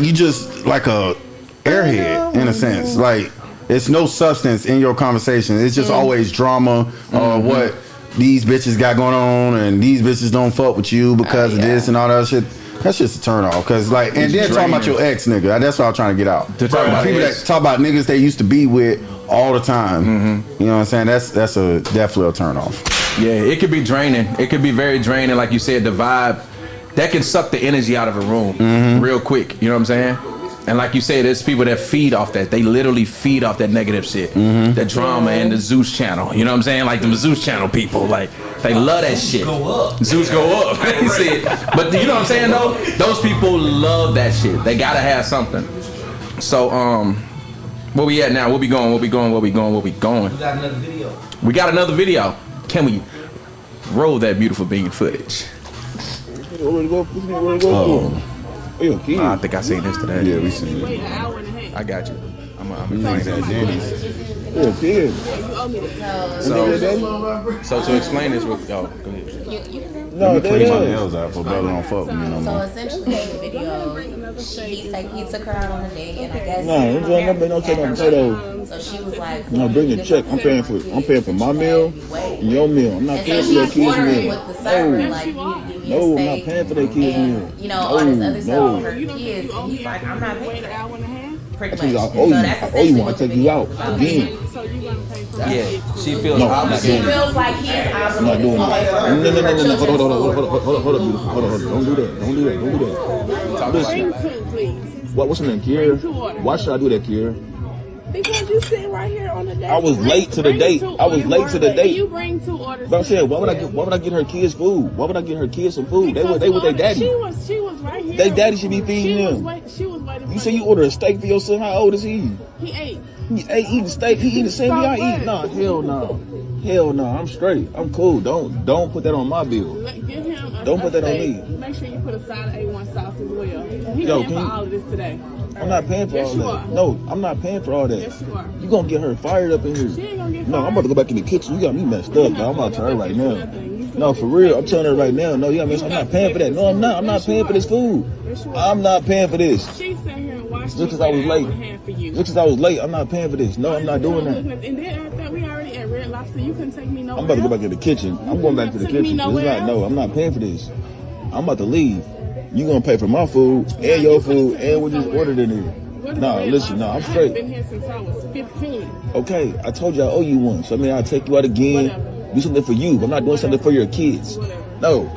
you just like a airhead in a sense. Like it's no substance in your conversation. It's just always drama or what these bitches got going on and these bitches don't fuck with you because of this and all that shit. That's just a turn off. Cause like, and then talking about your ex nigga. That's what I'm trying to get out. To talk about people that talk about niggas they used to be with all the time. You know what I'm saying? That's definitely a turn off. Yeah, it could be draining. It could be very draining. Like you said, the vibe that can suck the energy out of a room real quick. You know what I'm saying? And like you said, there's people that feed off that. They literally feed off that negative shit. The drama and the Zeus channel. You know what I'm saying? Like the Zeus channel people. Like, they love that shit. Zeus go up. You see it. But you know what I'm saying though? Those people love that shit. They gotta have something. So, where we at now? Where we going? We got another video. We got another video. Can we roll that beautiful bean footage? I think I seen this today. Yeah, we seen it. I got you. I'm like that, Denny's. So to explain this, go ahead. No, let me clean my nails out for brother don't fuck with me no more. So essentially, in the video, he took her out on a date, and I guess don't take no potatoes. So she was like, "No, bring your check. I'm paying for my meal, and your meal. I'm not paying for your kids' meal. No, I'm not paying for their kids' meal. You know, all this other stuff for her kids. And he's like, I'm not paying for that. Pretty much. I owe you. I take you out again. Yeah, she feels She feels like he's I'm not doing that. No. Hold up. Don't do that. Listen. What's her name, Kiera? Why should I do that, Kiera? Because you sitting right here on the date. I was late to the date. You bring 2 orders. But I'm saying, why would I get her kids food? Why would I get her kids some food? They with their daddy. She was right here. They daddy should be feeding them. She was waiting. You say you order a steak for your son? How old is he? He 8. He eating steak. He eating the same way I eat. Nah, hell no. I'm straight. I'm cool. Don't put that on my bill. Give him don't put that on me. Make sure you put a side of A1 sauce as well. He paying for all of this today. I'm not paying for all that. No, I'm not paying for all that. Yes, you are. You gonna get her fired up in here. She ain't gonna get fired. No, I'm about to go back in the kitchen. You got me messed up, bro. I'm about to tell her right now. No, for real. I'm telling her right now. No, I'm not paying for that. No, I'm not. I'm not paying for this food. I'm not paying for this. She sat here and watched just because I was late. I'm not paying for this. No, I'm not doing that. And then after that, we already at Red Lobster. You couldn't take me nowhere. I'm about to go back in the kitchen. I'm going back to the kitchen. I'm not paying for this. I'm about to leave. You gonna pay for my food and your food and what you ordered in here. No, listen, I'm straight. I've been here since I was 15. Okay, I told you I owe you one. So I mean, I'll take you out again. Whatever. Do something for you. But I'm not doing something for your kids. Whatever. No,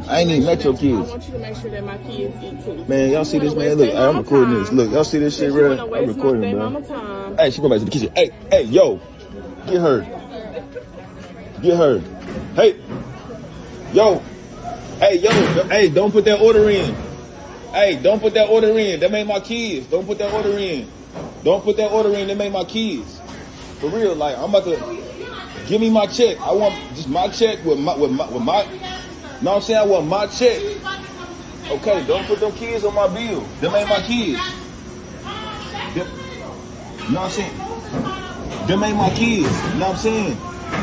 I ain't even met your kids. I want you to make sure that my kids eat too. Man, y'all see this, man? Look, I'm recording this. Look, y'all see this shit, bro? I'm recording, bro. Hey, she go back to the kitchen. Hey, yo, get her. Hey, yo. Hey, don't put that order in. Hey, don't put that order in. That made my kids. Don't put that order in. That made my kids. For real, like, I'm about to give me my check. I want just my check with my. Know what I'm saying? I want my check. Okay, don't put them kids on my bill. Them ain't my kids. Know what I'm saying? Them ain't my kids. Know what I'm saying?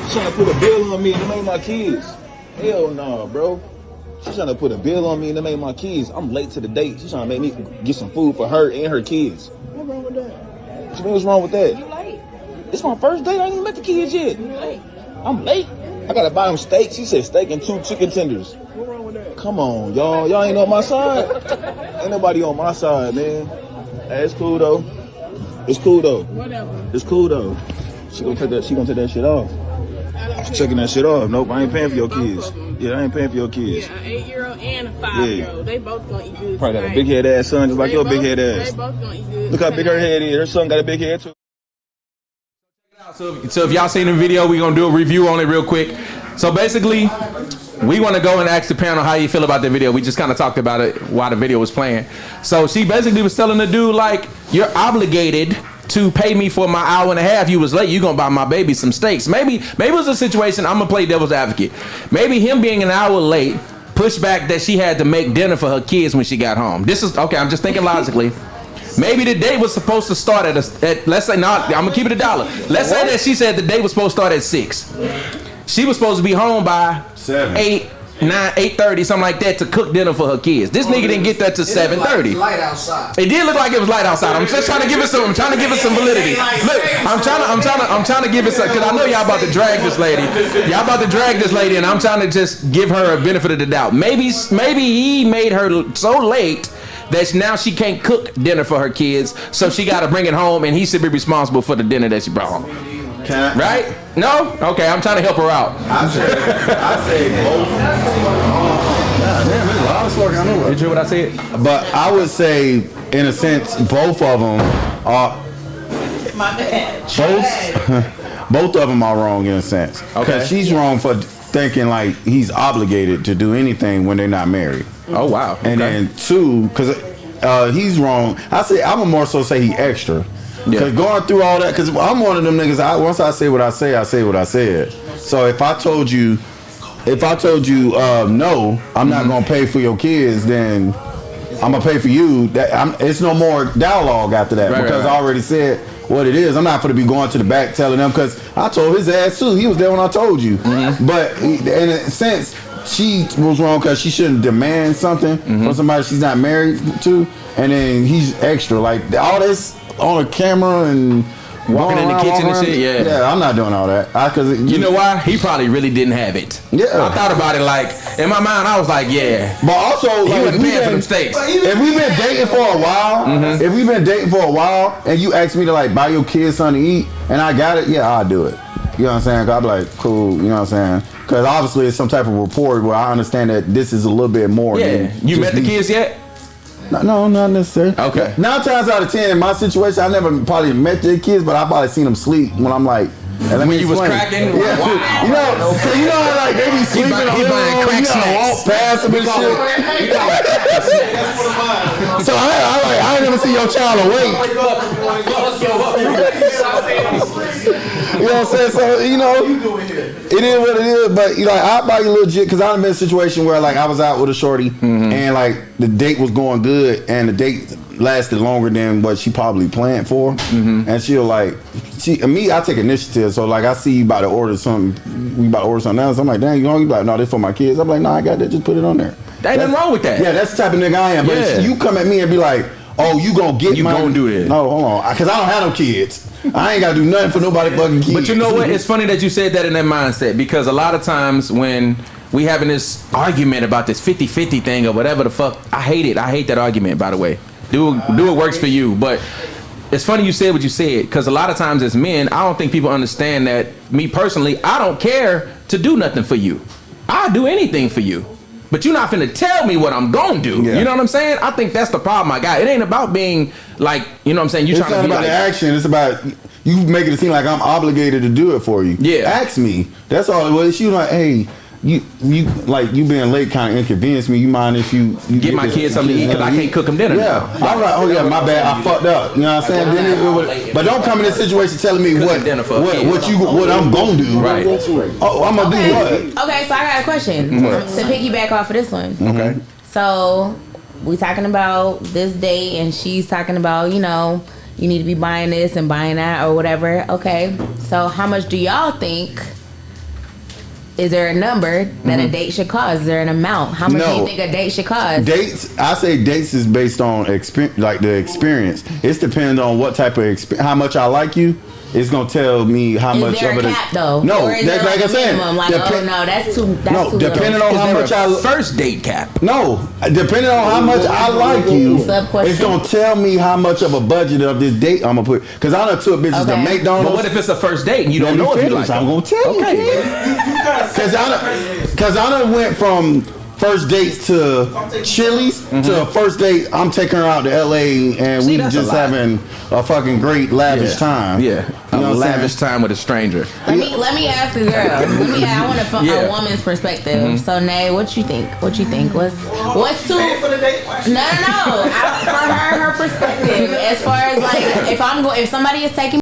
She's trying to put a bill on me and them ain't my kids. Hell no, bro. She's trying to put a bill on me and them ain't my kids. I'm late to the date. She's trying to make me get some food for her and her kids. What's wrong with that? What's wrong with that? You late. It's my first date. I ain't even met the kids yet. You late. I'm late. I gotta buy them steaks. She said steak and 2 chicken tenders. Come on, y'all. Y'all ain't on my side. Ain't nobody on my side, man. Hey, it's cool though. It's cool though. Whatever. It's cool though. She gonna take that shit off. She's checking that shit off. Nope, I ain't paying for your kids. Yeah, I ain't paying for your kids. Yeah, an 8-year-old and a 5-year-old. They both gonna eat good. Probably got a big head ass son, just like your big head ass. They both gonna eat good. Look how big her head is. Her son got a big head too. So if y'all seen the video, we're gonna do a review on it real quick. So basically, we want to go and ask the panel how you feel about the video. We just kind of talked about it while the video was playing. So she basically was telling the dude, like, you're obligated to pay me for my hour and a half. You was late. You gonna buy my baby some steaks. Maybe it was a situation. I'm gonna play devil's advocate. Maybe him being an hour late pushed back that she had to make dinner for her kids when she got home. This is okay. I'm just thinking logically. Maybe the date was supposed to start at let's say, no, I'm gonna keep it $1. Let's say that she said the date was supposed to start at 6. She was supposed to be home by 7, 8, 9, 8:30, something like that, to cook dinner for her kids. This nigga didn't get that to 7:30. Light outside. It did look like it was light outside. I'm just trying to give it some. I'm trying to give it some validity. Look, I'm trying to give it some, because I know y'all about to drag this lady. Y'all about to drag this lady, and I'm trying to just give her a benefit of the doubt. Maybe he made her so late that now she can't cook dinner for her kids, so she got to bring it home, and he should be responsible for the dinner that she brought home. Right? No? Okay, I'm trying to help her out. I say both. God damn, there's a lot of slurk. I know. Did you hear what I said? But I would say, in a sense, both of them are. My bad. Both of them are wrong in a sense. Because she's wrong for thinking like he's obligated to do anything when they're not married. Oh wow. Okay. And then 2, because he's wrong. I would more so say he extra. Because going through all that, because I'm one of them niggas. Once I say what I say, I say what I said. So if I told you no, I'm not gonna pay for your kids, then I'm gonna pay for you. It's no more dialogue after that, because I already said what it is. I'm not gonna be going to the back telling them, because I told his ass too. He was there when I told you. But in a sense, she was wrong because she shouldn't demand something from somebody she's not married to, and then he's extra like all this on a camera and walking in the kitchen and shit. Yeah, I'm not doing all that. Because you know why? He probably really didn't have it. Yeah, I thought about it like in my mind. I was like, yeah. But also, he like, wasn't paying for them steaks. If we've been dating for a while, and you ask me to like buy your kids something to eat, and I got it, yeah, I'll do it. You know what I'm saying? 'Cause I'll be like, cool. You know what I'm saying? Because obviously it's some type of rapport where I understand that this is a little bit more. Yeah. You met the kids yet? No, not necessarily. Okay. 9 times out of 10, in my situation, I never probably met the kids, but I probably seen them sleep when I'm like. When you was cracking? Yeah. Wow. You know how like they be sleeping on the room, walk past them and shit. So I ain't never see your child awake. You know what I'm saying? So, it is what it is, but I'll buy you legit, because I've been in a situation where like I was out with a shorty and like the date was going good and the date lasted longer than what she probably planned for, and she'll like I take initiative. So like I see you about to order something, else. I'm like, dang, you hungry? You like, no, this for my kids. I'm like, no, I got that. Just put it on there. There ain't nothing wrong with that. Yeah, that's the type of nigga I am. But if you come at me and be like, oh, you gonna get you gonna do it? No, hold on, because I don't have no kids. I ain't gotta do nothing for nobody fucking kids. But you know what? It's funny that you said that in that mindset, because a lot of times when we having this argument about this 50-50 thing or whatever the fuck, I hate it. I hate that argument, by the way. Do what works for you. But it's funny you said what you said, because a lot of times as men, I don't think people understand that. Me personally, I don't care to do nothing for you. I'll do anything for you. But you're not finna tell me what I'm gonna do. Yeah. You know what I'm saying? I think that's the problem I got. It ain't about being like, you know what I'm saying? It's not about the action. It's about you making it seem like I'm obligated to do it for you. Yeah. Ask me. That's all it was. She was like, hey, you being late kind of inconvenienced me. You mind if you get my kids something to eat, because I can't cook them dinner. Yeah. I'm like, oh yeah, my bad. I fucked up. You know what I'm saying? But don't come in this situation telling me what I'm gonna do. Right. Oh, I'm gonna do what? Okay, so I got a question to piggyback off of this one. Okay. So we talking about this date, and she's talking about, you need to be buying this and buying that or whatever. Okay. So how much do y'all think? Is there a number that a date should cost? Is there an amount? How much do you think a date should cost? I say dates is based on experience, like the experience. It's depends on what type of how much I like you. it's gonna tell me how Is much there of a it is. cap though? No, Or is that's there like I said. minimum? Like, oh no, that's too. That's too depending little. on how much I first date cap. No, depending on how much I like you, Sub-question. it's gonna tell me how much of a budget of this date I'm gonna put. Cause I done took bitches to Okay. McDonald's. But what if it's a first date and you don't Let me know if you finish. like I'm them? gonna tell you. Cause I done went from first dates to Chili's to a first date. I'm taking her out to LA and See, we that's a just lot. having a fucking great lavish time. Yeah, You know a what I'm lavish saying? time with a stranger. Let me ask the girl. I want from a woman's perspective. So, Nay, what you think? What's too? No. For her perspective, as far as like if somebody is taking